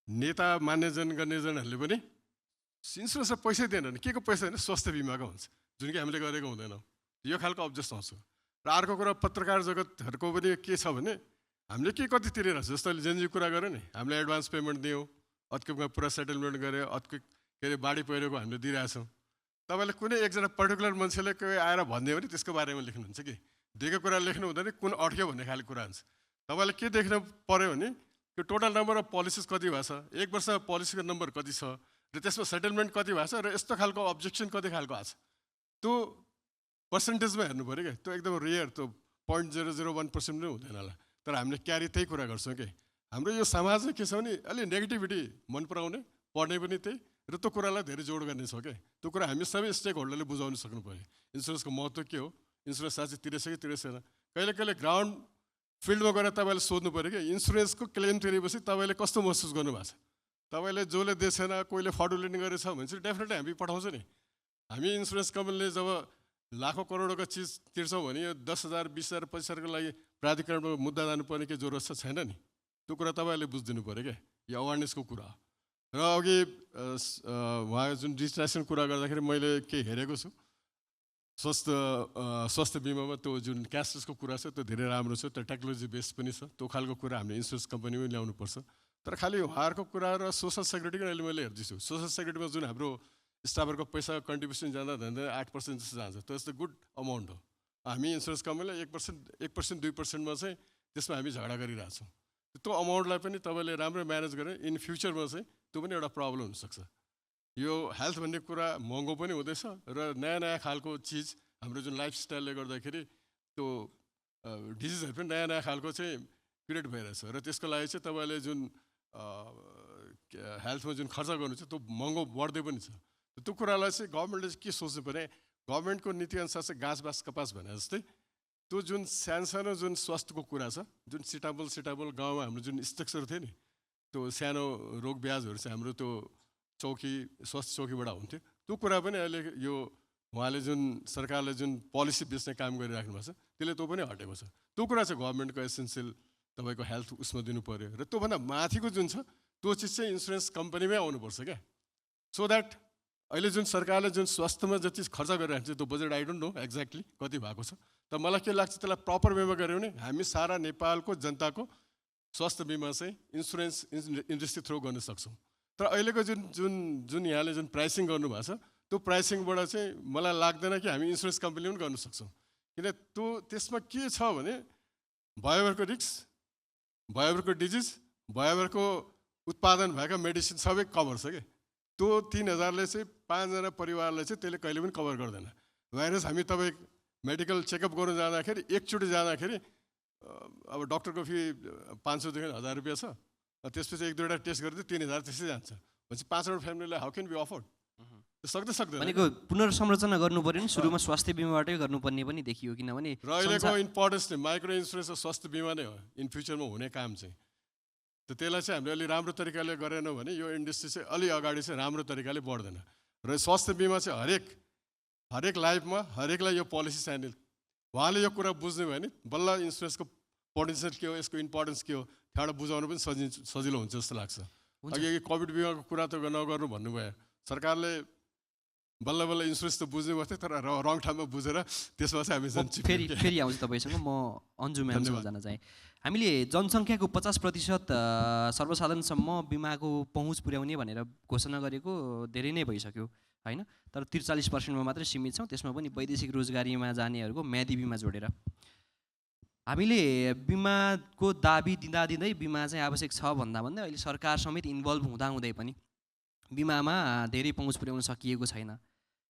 नेता मान्यजन गर्नेजनहरूले पनि इन्सुरेन्समा पैसै दिएनन्। के को पैसा होइन, स्वास्थ्य बिमाको हुन्छ, जुन कि हामीले गरेको हुँदैनौँ। यो खालको अब्जस आउँछ। र अर्को कुरा पत्रकार जगतहरूको पनि के छ भने हामीले के कति तिरेर जस्तो अहिले जेनजी कुरा गऱ्यो नि, हामीले एडभान्स पेमेन्ट दियौँ, अर्थक्वेकमा पुरा सेटलमेन्ट गऱ्यो, अर्थक्वेक के अरे बाढी पहिरोको हामीले दिइरहेछौँ। तपाईँले कुनै एकजना पर्टिकुलर मान्छेले कोही आएर भनिदियो भने त्यसको बारेमा लेख्नुहुन्छ कि दिएको कुरा लेख्नु हुँदैन, कुन अड्क्यो भन्ने खालको कुरा हुन्छ। तपाईँले के देख्नु पऱ्यो भने त्यो टोटल नम्बर अफ पोलिसिज कति भएको छ, 1 वर्षमा पोलिसीको नम्बर कति छ, र त्यसमा सेटलमेन्ट कति भएको छ, र यस्तो खालको अब्जेक्सन कति खालको आएको छ, त्यो पर्सेन्टेजमा हेर्नु पऱ्यो क्या। त्यो एकदम रेयर, त्यो 0.001% पनि हुँदैन होला। तर हामीले क्यारी त्यही कुरा गर्छौँ कि हाम्रो यो समाजमा के छ भने अलि नेगेटिभिटी मन पराउने पढ्ने पनि त्यही, र त्यो कुरालाई धेरै जोड गर्ने छ क्या। त्यो कुरा हामी सबै स्टेक होल्डरले बुझाउनु सक्नु पऱ्यो। इन्सुरेन्सको महत्त्व के हो, इन्सुरेन्स साँच्चै तिरेछ कि तिरेछ छैन। कहिले कहिले ग्राउन्ड फिल्डमा गएर तपाईँले सोध्नु पऱ्यो कि इन्सुरेन्सको क्लेम तिरेपछि तपाईँले कस्तो महसुस गर्नुभएको छ। तपाईँले जसले दिएन, कोहीले फ्रडुलेन्ट गरेछ भने चाहिँ डेफिनेटली हामी पठाउँछ नि। हामी इन्सुरेन्स कम्पनीले जब लाखौँ करोडको चिज तिर्छौँ भने यो 10,000 20,000 25,000को लागि प्राधिकरणमा मुद्दा जानुपर्ने के जरुरत छैन नि। त्यो कुरा तपाईँहरूले बुझिदिनु पऱ्यो क्या, यो अवेरनेसको कुरा हो। र अघि उहाँ जुन डिजिटाइजेसन कुरा गर्दाखेरि मैले के हेरेको छु, स्वास्थ्य बिमामा त्यो जुन क्यासलेसको कुरा छ त्यो धेरै राम्रो छ, त्यो टेक्नोलोजी बेस पनि छ। त्यो खालको कुरा हामीले इन्सुरेन्स कम्पनीमै ल्याउनुपर्छ। तर खालि उहाँहरूको कुरा र सोसल सेक्युरिटीको अहिले मैले हेर्दैछु, सोसल सेक्युरिटीमा जुन हाम्रो स्टाफहरूको पैसा कन्ट्रिब्युसन जाँदा झन्डै 8% जस्तो जान्छ। त्यो चाहिँ गुड अमाउन्ट हो। हामी इन्सुरेन्स कम्पनीलाई 1% 2%मा चाहिँ त्यसमा हामी झगडा गरिरहेछौँ। त्यो अमाउन्टलाई पनि तपाईँले राम्रो म्यानेज गरेर इन फ्युचरमा चाहिँ त्यो पनि एउटा प्रब्लम हुनसक्छ। यो हेल्थ भन्ने कुरा महँगो पनि हुँदैछ र नयाँ नयाँ खालको चिज हाम्रो जुन लाइफस्टाइलले गर्दाखेरि त्यो डिजिजहरू पनि नयाँ नयाँ खालको चाहिँ क्रिएट भइरहेछ। र त्यसको लागि चाहिँ तपाईँले जुन हेल्थमा जुन खर्च गर्नु छ त्यो महँगो बढ्दै पनि छ। त्यो कुरालाई चाहिँ गभर्मेन्टले चाहिँ के सोच्नु पऱ्यो, गभर्मेन्टको नीतिअनुसार चाहिँ घाँस बास कपास भने जस्तै त्यो जुन सानो जुन स्वास्थ्यको कुरा छ, जुन सिटाबल गाउँमा हाम्रो जुन स्ट्रक्चर थियो नि, त्यो सानो रोग ब्याजहरू चाहिँ हाम्रो त्यो स्वास्थ्य चौकीबाट हुन्थ्यो। त्यो कुरा पनि अहिले यो उहाँले जुन सरकारले जुन पोलिसी बेच्ने काम गरिराख्नु भएको छ त्यसले त्यो पनि हटेको छ। त्यो कुरा चाहिँ गभर्मेन्टको एसेन्सियल तपाईँको हेल्थ उसमा दिनु पऱ्यो। र त्योभन्दा माथिको जुन छ त्यो चिज चाहिँ इन्सुरेन्स कम्पनीमै आउनुपर्छ क्या, सो द्याट अहिले जुन सरकारले जुन स्वास्थ्यमा जति खर्च गरिरहेको छ त्यो budget I don't know exactly कति भएको छ। तर मलाई के लाग्छ त्यसलाई प्रपर वेमा गऱ्यो भने हामी सारा नेपालको जनताको स्वास्थ्य बिमा चाहिँ इन्सुरेन्स इन्डस्ट्री थ्रो गर्न सक्छौँ। तर अहिलेको जुन यहाँले जुन प्राइसिङ गर्नुभएको छ त्यो प्राइसिङबाट चाहिँ मलाई लाग्दैन कि हामी इन्सुरेन्स कम्पनीले पनि गर्न सक्छौँ। किन त्यो त्यसमा के छ भने भयोभरको रिस्क, भयोभरको डिजिज, भयोभरको उत्पादन भएका मेडिसिन सबै कभर छ कि त्यो 3,000ले चाहिँ 5जना परिवारलाई चाहिँ त्यसले कहिले पनि कभर गर्दैन। भाइरस हामी तपाईँ मेडिकल चेकअप गर्नु जाँदाखेरि एकचोटि जाँदाखेरि अब डक्टरको फी 500देखि 1,000 रुपियाँ छ। त्यसपछि 1-2वटा टेस्ट गरिदियो 3,000 त्यसै जान्छ भनेपछि 5वटा फ्यामिलीलाई हाउ क्यान बी अफोर्ड, सक्दैन। भनेको पुनर्संरचना गर्नु पर्यो नि, सुरुमा स्वास्थ्य बिमाबाटै गर्नुपर्ने पनि देखियो। किनभने र अहिलेको इम्पोर्टेन्स नै माइक्रो इन्सुरेन्स र स्वास्थ्य बिमा नै हो इन फ्युचरमा हुने काम चाहिँ। त त्यसलाई चाहिँ हामीले अलि राम्रो तरिकाले गरेनौँ भने यो इन्डस्ट्री चाहिँ अलि अगाडि चाहिँ राम्रो तरिकाले बढ्दैन। र स्वास्थ्य बिमा चाहिँ हरेक लाइफमा हरेकलाई यो पोलिसी चाहिने, उहाँले यो कुरा बुझ्नु भयो भने बल्ल इन्सुरेन्सको पोटेन्सियल के हो, यसको इम्पोर्टेन्स के हो त्यहाँबाट बुझाउनु पनि सजिलो हुन्छ जस्तो लाग्छ। अघि कोभिड बिमाको कुरा त नगर्नु भन्नुभयो, सरकारले बल्ल इन्सुरेन्स त बुझ्नु पर्थ्यो तर रङ ठाउँमा बुझेर त्यसमा चाहिँ हामी जान्छौँ। फेरि आउँछु तपाईँसँग। म अन्जु म्यामसँग जान चाहेँ। हामीले जनसङ्ख्याको 50% सर्वसाधारणसम्म बिमाको पहुँच पुर्याउने भनेर घोषणा गरेको धेरै नै भइसक्यो होइन। तर 43%मा मात्रै सीमित छौँ, त्यसमा पनि वैदेशिक रोजगारीमा जानेहरूको म्यादी बिमा जोडेर। हामीले बिमाको दाबी दिँदै बिमा चाहिँ आवश्यक छ भन्दा अहिले सरकार समेत इन्भल्भ हुँदै पनि बिमामा धेरै पहुँच पुर्याउन सकिएको छैन।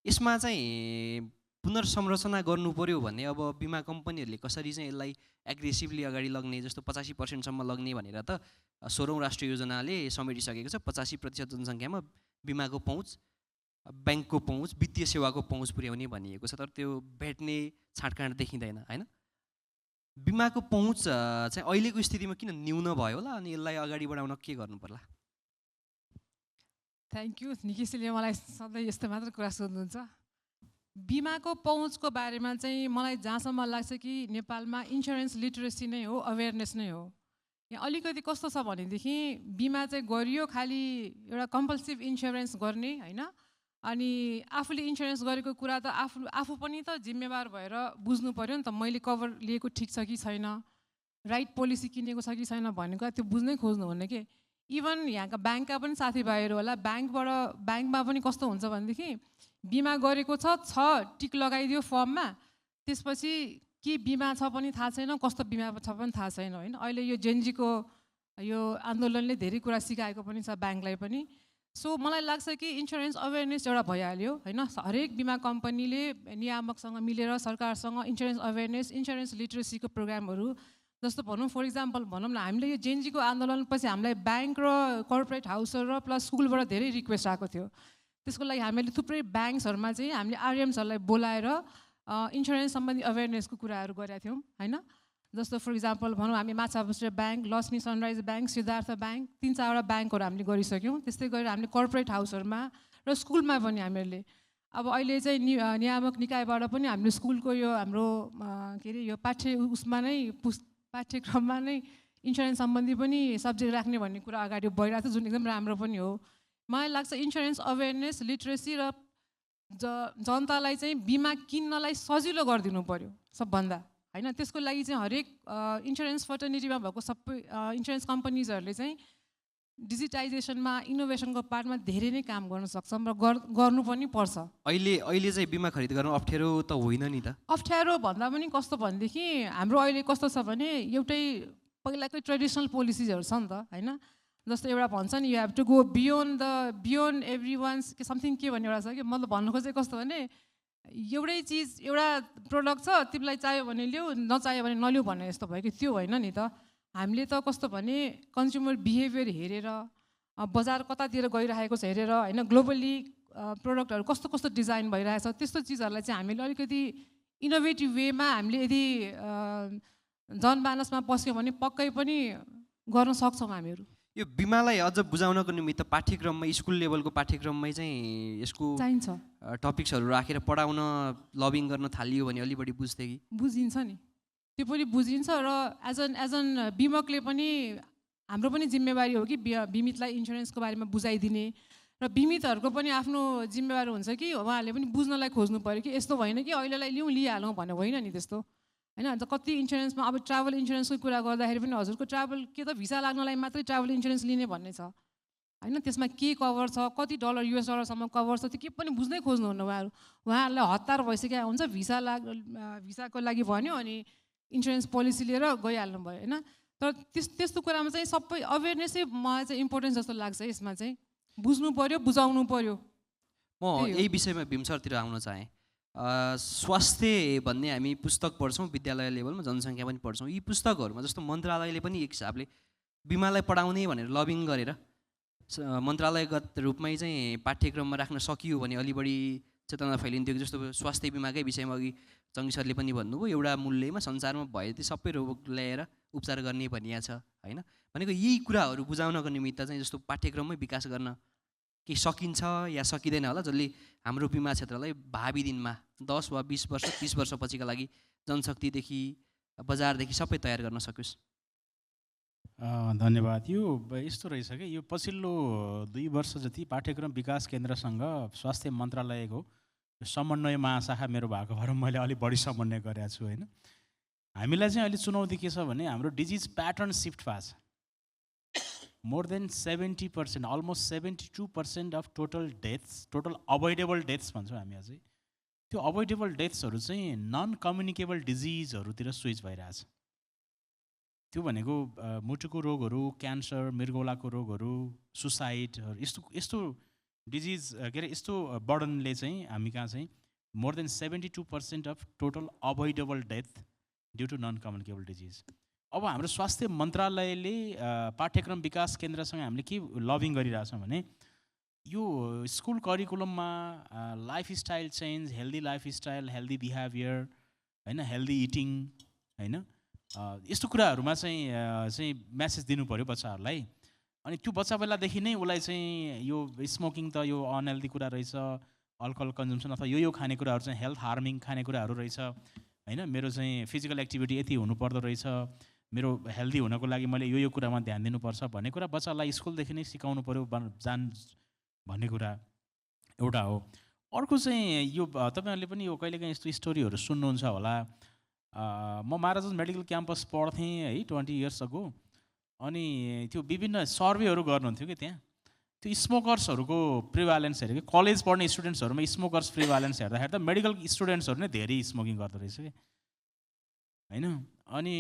यसमा चाहिँ पुनर्संरचना गर्नु पर्यो भने अब बिमा कम्पनीहरूले कसरी चाहिँ यसलाई एग्रेसिभली अगाडि लग्ने, जस्तो 85%सम्म लग्ने भनेर त 16औं राष्ट्रिय योजनाले समेटिसकेको छ। 85% जनसङ्ख्यामा बिमाको पहुँच, ब्याङ्कको पहुँच, वित्तीय सेवाको पहुँच पुर्याउने भनिएको छ। तर त्यो भेट्ने छाँटकाँट देखिँदैन होइन। बिमाको पहुँच चाहिँ अहिलेको स्थितिमा किन न्यून भयो होला अनि यसलाई अगाडि बढाउन के गर्नु पर्ला? Thank you. निकेशले मलाई सधैँ यस्तो मात्र कुरा सोध्नुहुन्छ। बिमाको पहुँचको बारेमा चाहिँ मलाई जहाँसम्म लाग्छ कि नेपालमा इन्सुरेन्स लिटरेसी नै हो, अवेरनेस नै हो। यहाँ अलिकति कस्तो छ भनेदेखि बिमा चाहिँ गरियो खालि एउटा कम्पल्सिभ इन्सुरेन्स गर्ने होइन, अनि आफूले इन्सुरेन्स गरेको कुरा त आफू पनि त जिम्मेवार भएर बुझ्नु पऱ्यो नि त, मैले कभर लिएको ठिक छ कि छैन, राइट पोलिसी किनेको छ कि छैन भन्ने कुरा त्यो बुझ्नै खोज्नु हुने के। इभन यहाँका ब्याङ्कका पनि साथीभाइहरू होला, ब्याङ्कमा पनि कस्तो हुन्छ भनेदेखि बिमा गरेको छ टिक लगाइदियो फर्ममा, त्यसपछि के बिमा छ पनि थाहा छैन, कस्तो बिमा छ पनि थाहा छैन होइन। अहिले यो जेनजीको यो आन्दोलनले धेरै कुरा सिकाएको पनि छ ब्याङ्कलाई पनि। सो मलाई लाग्छ कि इन्सुरेन्स अवेरनेस एउटा भइहाल्यो होइन। हरेक बिमा कम्पनीले नियामकसँग मिलेर सरकारसँग इन्सुरेन्स अवेरनेस, इन्सुरेन्स लिटरेसीको प्रोग्रामहरू, जस्तो भनौँ फर इक्जाम्पल भनौँ न, हामीले यो जेनजीको आन्दोलनपछि हामीलाई ब्याङ्क र कर्पोरेट हाउसहरू र प्लस स्कुलबाट धेरै रिक्वेस्ट आएको थियो। त्यसको लागि हामीले थुप्रै ब्याङ्क्सहरूमा चाहिँ हामीले आरएम्सहरूलाई बोलाएर इन्सुरेन्स सम्बन्धी अवेरनेसको कुराहरू गरेका थियौँ होइन। जस्तो फर इक्जाम्पल भनौँ हामी Machhapuchchhre bank, Laxmi sunrise bank, Siddhartha bank, 3-4वटा ब्याङ्कहरू हामीले गरिसक्यौँ। त्यस्तै गरेर हामीले कर्पोरेट हाउसहरूमा र स्कुलमा पनि हामीहरूले अब अहिले चाहिँ नियामक निकायबाट पनि हामीले स्कुलको यो हाम्रो के अरे यो उसमा नै पाठ्यक्रममा नै इन्सुरेन्स सम्बन्धी पनि सब्जेक्ट राख्ने भन्ने कुरा अगाडि बढिरहेको छ, जुन एकदम राम्रो पनि हो। मलाई लाग्छ इन्सुरेन्स अवेरनेस, लिट्रेसी र जनतालाई चाहिँ बिमा किन्नलाई सजिलो गरिदिनु पऱ्यो सबभन्दा, होइन? त्यसको लागि चाहिँ हरेक इन्सुरेन्स फर्टर्निटीमा भएको सबै इन्सुरेन्स कम्पनीजहरूले चाहिँ डिजिटाइजेसनमा, इनोभेसनको पार्टमा धेरै नै काम गर्न सक्छौँ र गर्नु पनि पर्छ। अहिले चाहिँ बिमा खरिद गर्नु अप्ठ्यारो त होइन नि त? अप्ठ्यारो भन्दा पनि कस्तो भनेदेखि हाम्रो अहिले कस्तो छ भने एउटै पहिलाकै ट्रेडिसनल पोलिसिजहरू छ नि त, होइन? जस्तो एउटा भन्छ नि, you have to go beyond every ones के समथिङ के भन्ने एउटा छ कि, मतलब भन्नु खोजेको कस्तो भने एउटै चिज एउटा प्रोडक्ट छ, तिमीलाई चाहियो भने ल्याऊ, नचाहियो भने नल्याऊ भन्ने जस्तो भयो कि, त्यो होइन नि त। हामीले त कस्तो भने कन्ज्युमर बिहेभियर हेरेर, बजार कतातिर गइरहेको छ हेरेर, होइन, ग्लोबली प्रोडक्टहरू कस्तो कस्तो डिजाइन भइरहेछ, त्यस्तो चिजहरूलाई चाहिँ हामीले अलिकति इनोभेटिभ वेमा हामीले यदि जनमानसमा पस्यो भने पक्कै पनि गर्न सक्छौँ हामीहरू। यो बिमालाई अझ बुझाउनको निमित्त पाठ्यक्रममा, स्कुल लेभलको पाठ्यक्रममै चाहिँ यसको चाहिन्छ टपिक्सहरू राखेर पढाउन लबिङ गर्न थालियो भने अलि बढी बुझ्थे कि? बुझिन्छ नि, त्यो पनि बुझिन्छ। र एज एन बिमकले पनि हाम्रो पनि जिम्मेवारी हो कि बिमितलाई इन्सुरेन्सको बारेमा बुझाइदिने, र बिमितहरूको पनि आफ्नो जिम्मेवारी हुन्छ कि उहाँहरूले पनि बुझ्नलाई खोज्नु पऱ्यो कि यस्तो होइन कि अहिलेलाई लिइहालौँ भन्ने होइन नि त्यस्तो, होइन? अन्त कति इन्सुरेन्समा अब ट्राभल इन्सुरेन्सको कुरा गर्दाखेरि पनि हजुरको ट्राभल के त भिसा लाग्नलाई मात्रै ट्राभल इन्सुरेन्स लिने भन्ने छ, होइन? त्यसमा के कभर छ, कति डलर US डलरसम्म कभर छ, त्यो के पनि बुझ्नै खोज्नुहुन्न उहाँहरू। उहाँहरूलाई हतार भइसक्यो हुन्छ, भिसाको लागि भन्यो अनि इन्सुरेन्स पोलिसी लिएर गइहाल्नु भयो, होइन? तर त्यस्तो कुरामा चाहिँ सबै अवेरनेसै मलाई चाहिँ इम्पोर्टेन्स जस्तो लाग्छ। यसमा चाहिँ बुझ्नु पऱ्यो, बुझाउनु पऱ्यो। म यही विषयमा भीम सरतिर आउन चाहेँ। स्वास्थ्य भन्ने हामी पुस्तक पढ्छौँ विद्यालय लेभलमा, जनसङ्ख्या पनि पढ्छौँ। यी पुस्तकहरूमा जस्तो मन्त्रालयले पनि एक हिसाबले बिमालाई पढाउने भनेर लबिङ गरेर मन्त्रालयगत रूपमै चाहिँ पाठ्यक्रममा राख्न सकियो भने अलि बढी चेतना फैलिन्थ्यो। जस्तो स्वास्थ्य बिमाकै विषयमा अघि जङ्गी सरले पनि भन्नुभयो, एउटा मूल्यमा संसारमा भए ती सबै रोग ल्याएर उपचार गर्ने भनिया छ, होइन? भनेको यही कुराहरू बुझाउनको निमित्त चाहिँ जस्तो पाठ्यक्रममै विकास गर्न के सकिन्छ या सकिँदैन होला, जसले हाम्रो बिमा क्षेत्रलाई भावी दिनमा 10 वा 20 वर्ष 30 वर्षपछिका लागि जनशक्तिदेखि बजारदेखि सबै तयार गर्न सकोस्। धन्यवाद। यो यस्तो रहेछ कि यो पछिल्लो 2 वर्ष जति पाठ्यक्रम विकास केन्द्रसँग स्वास्थ्य मन्त्रालयको समन्वय महाशाखा मेरो भएको भएर मैले अलिक बढी समन्वय गरेको छु, होइन? हामीलाई चाहिँ अहिले चुनौती के छ भने हाम्रो डिजिज प्याटर्न सिफ्ट भएको छ। More than 70%, almost 72% of total deaths, total avoidable deaths भन्छौँ हामी अझै, त्यो अभोइडेबल डेथ्सहरू चाहिँ नन कम्युनिकेबल डिजिजहरूतिर स्विच भइरहेछ। त्यो भनेको मुटुको रोगहरू, क्यान्सर, मृगौलाको रोगहरू, सुसाइडहरू, यस्तो डिजिज के अरे यस्तो बर्डनले चाहिँ हामी कहाँ चाहिँ more than 72% of total avoidable death due to non communicable disease. अब हाम्रो स्वास्थ्य मन्त्रालयले पाठ्यक्रम विकास केन्द्रसँग हामीले के लबिङ गरिरहेछौँ भने यो स्कुल करिकुलममा lifestyle change, healthy lifestyle, healthy behaviour, होइन, हेल्दी इटिङ, होइन, यस्तो कुराहरूमा चाहिँ मेसेज दिनु पऱ्यो बच्चाहरूलाई। अनि त्यो बच्चा बेलादेखि नै उसलाई चाहिँ यो स्मोकिङ त यो अनहेल्दी कुरा रहेछ, अल्कोहल कन्जम्सन अथवा यो खानेकुराहरू चाहिँ हेल्थ हार्मिङ खानेकुराहरू रहेछ, होइन? मेरो चाहिँ फिजिकल एक्टिभिटी यति हुनुपर्दो रहेछ, मेरो हेल्दी हुनको लागि मैले यो कुरामा ध्यान दिनुपर्छ भन्ने कुरा बच्चालाई स्कुलदेखि नै सिकाउनु पऱ्यो भन्ने कुरा एउटा हो। अर्को चाहिँ यो तपाईँहरूले पनि यो कहिलेकाहीँ यस्तो स्टोरीहरू सुन्नुहुन्छ होला। म महाराज मेडिकल क्याम्पस पढ्थेँ है 20 इयर्स अगो, अनि त्यो विभिन्न सर्वेहरू गर्नुहुन्थ्यो कि त्यहाँ त्यो स्मोकर्सहरूको प्रिभ्यालेन्स हेऱ्यो कि कलेज पढ्ने स्टुडेन्ट्सहरूमा स्मोकर्स प्रिभ्यालेन्स हेर्दाखेरि त मेडिकल स्टुडेन्ट्सहरू नै धेरै स्मोकिङ गर्दो रहेछ कि, होइन? अनि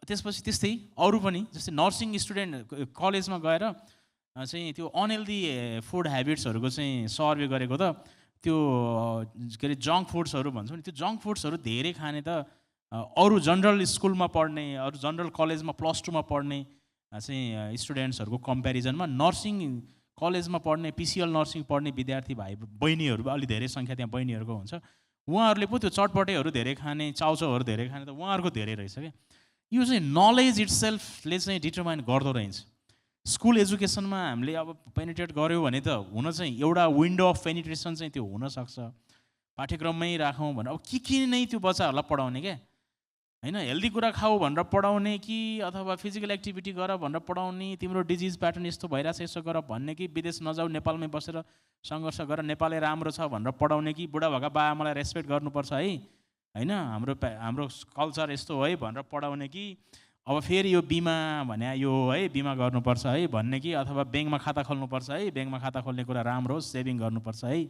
त्यसपछि त्यस्तै अरू पनि जस्तै नर्सिङ स्टुडेन्ट कलेजमा गएर चाहिँ त्यो अनहेल्दी फुड ह्याबिट्सहरूको चाहिँ सर्वे गरेको त त्यो के अरे जङ्क फुड्सहरू भन्छौँ नि, त्यो जङ्क फुड्सहरू धेरै खाने त अरू जनरल स्कुलमा पढ्ने, अरू जनरल कलेजमा +2मा पढ्ने चाहिँ स्टुडेन्ट्सहरूको कम्पेरिजनमा नर्सिङ कलेजमा पढ्ने, PCL नर्सिङ पढ्ने विद्यार्थी भाइ बहिनीहरू अलि धेरै सङ्ख्या त्यहाँ बहिनीहरूको हुन्छ, उहाँहरूले पो त्यो चटपटेहरू धेरै खाने, चाउचाउहरू धेरै खाने त उहाँहरूको धेरै रहेछ क्या। यो चाहिँ नलेज इट्सेल्फले चाहिँ डिटरमाइन गर्दो रहेछ। स्कुल एजुकेसनमा हामीले अब पेनिट्रेट गऱ्यौँ भने त हुन चाहिँ एउटा विन्डो अफ पेनिट्रेसन चाहिँ त्यो हुनसक्छ, पाठ्यक्रममै राखौँ भने अब के नै त्यो बच्चाहरूलाई पढाउने क्या होइन। हेल्दी कुरा खाऊ भनेर पढाउने कि अथवा फिजिकल एक्टिभिटी गर भनेर पढाउने, तिम्रो डिजिज प्याटर्न यस्तो भइरहेछ यसो गर भन्ने कि विदेश नजाऊ नेपालमै बसेर सङ्घर्ष गर नेपालै राम्रो छ भनेर पढाउने कि बुढा भएका बा आमालाई रेस्पेक्ट गर्नुपर्छ है होइन, हाम्रो कल्चर यस्तो हो है भनेर पढाउने कि अब फेरि यो बिमा भने यो है बिमा गर्नुपर्छ है भन्ने कि अथवा ब्याङ्कमा खाता खोल्नुपर्छ है, ब्याङ्कमा खाता खोल्ने कुरा राम्रो हो, सेभिङ गर्नुपर्छ है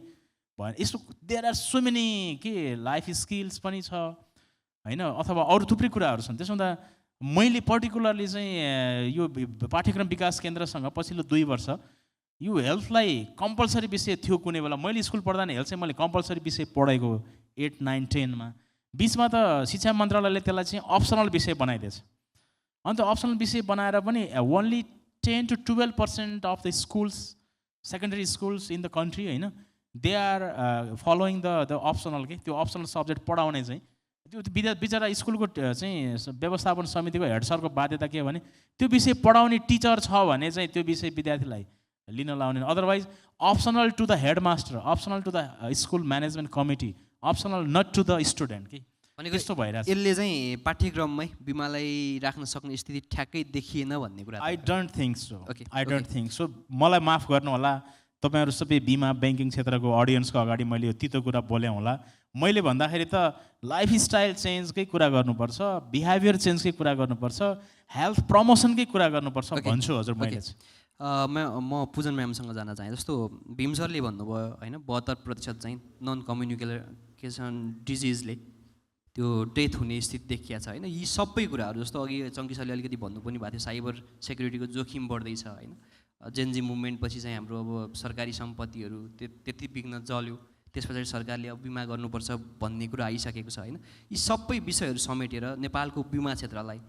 भने यस्तो देयर आर सो मेनी के लाइफ स्किल्स पनि छ होइन, अथवा अरू थुप्रै कुराहरू छन्। त्यसो हुँदा मैले पर्टिकुलरली चाहिँ यो पाठ्यक्रम विकास केन्द्रसँग पछिल्लो 2 वर्ष यो हेल्थलाई कम्पलसरी विषय थियो। कुनै बेला मैले स्कुल पढ्दा नि हेल्थ चाहिँ मैले कम्पलसरी विषय पढेको 8, 9, 10मा। बिचमा त शिक्षा मन्त्रालयले त्यसलाई चाहिँ अप्सनल विषय बनाइदिएछ। अन्त अप्सनल विषय बनाएर पनि only 10 to 12% of the schools, secondary schools in the country होइन, they are following the optional के त्यो अप्सनल सब्जेक्ट पढाउने चाहिँ त्यो बिचरा स्कुलको चाहिँ व्यवस्थापन समितिको हेड सरको बाध्यता के हो भने त्यो विषय पढाउने टिचर छ भने चाहिँ त्यो विषय विद्यार्थीलाई लिन लाउने, otherwise optional to the headmaster, optional to the school management committee, optional not to the student कि भनेको यस्तो भइरहेछ। यसले चाहिँ पाठ्यक्रममै बिमालाई राख्न सक्ने स्थिति ठ्याक्कै देखिएन भन्ने कुरा। I don't think so, Okay, I don't think so. मलाई माफ गर्नु होला, तपाईँहरू सबै बिमा ब्याङ्किङ क्षेत्रको अडियन्सको अगाडि मैले यो तितो कुरा बोलेँ होला। मैले भन्दाखेरि त लाइफस्टाइल चेन्जकै कुरा गर्नुपर्छ, बिहेभियर चेन्जकै कुरा गर्नुपर्छ, हेल्थ प्रमोसनकै कुरा गर्नुपर्छ भन्छु हजुर मैले चाहिँ। म पूजन म्यामसँग जान चाहेँ। जस्तो भीम सरले भन्नुभयो होइन 72% चाहिँ नन कम्युनिकेसन डिजिजले त्यो डेथ हुने स्थिति देखिया छ होइन। यी सबै कुराहरू जस्तो अघि चङ्की सरले अलिकति भन्नु पनि भएको थियो, साइबर सेक्युरिटीको जोखिम बढ्दैछ होइन। जेनजी मुभमेन्ट पछि चाहिँ हाम्रो अब सरकारी सम्पत्तिहरू त्यति बिग्न जल्यो, त्यस पछाडि सरकारले अब बिमा गर्नुपर्छ भन्ने कुरा आइसकेको छ होइन। यी सबै विषयहरू समेटेर नेपालको बिमा क्षेत्रलाई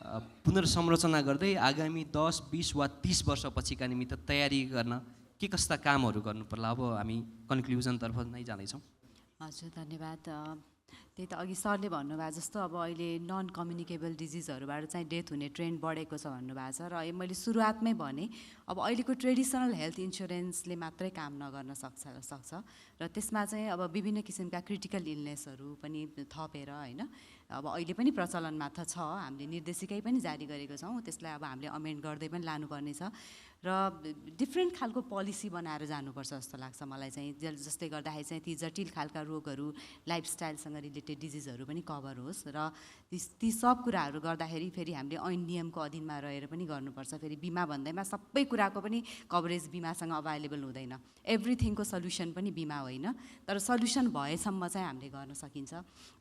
पुनर्संरचना गर्दै आगामी 10, 20 वा 30 वर्षपछिका निमित्त तयारी गर्न के कस्ता कामहरू गर्नु पर्ला? अब हामी कन्क्लुजनतर्फ नै जाँदैछौँ। हजुर धन्यवाद। त्यही त अघि सरले भन्नुभएको जस्तो अब अहिले नन कम्युनिकेबल डिजिजहरूबाट चाहिँ डेथ हुने ट्रेन्ड बढेको छ भन्नुभएको छ। र मैले सुरुवातमै भने अब अहिलेको ट्रेडिसनल हेल्थ इन्सुरेन्सले मात्रै काम नगर्न सक्छ र त्यसमा चाहिँ अब विभिन्न किसिमका क्रिटिकल इलनेसहरू पनि थपेर होइन अब अहिले पनि प्रचलनमा त छ, हामीले निर्देशिकै पनि जारी गरेको छौँ, त्यसलाई अब हामीले अमेन्ड गर्दै पनि लानुपर्ने छ र डिफ्रेन्ट खालको पोलिसी बनाएर जानुपर्छ जस्तो लाग्छ मलाई चाहिँ। जस्तै गर्दाखेरि चाहिँ ती जटिल खालका रोगहरू, लाइफस्टाइलसँग रिलेटेड डिजिजहरू पनि कभर होस् र ती सब कुराहरू गर्दाखेरि फेरि हामीले ऐन नियमको अधीनमा रहेर पनि गर्नुपर्छ। फेरि बिमा भन्दैमा सबै कुराको पनि कभरेज बिमासँग अभाइलेबल हुँदैन, एभ्रिथिङको सल्युसन पनि बिमा होइन, तर सल्युसन भएसम्म चाहिँ हामीले गर्न सकिन्छ।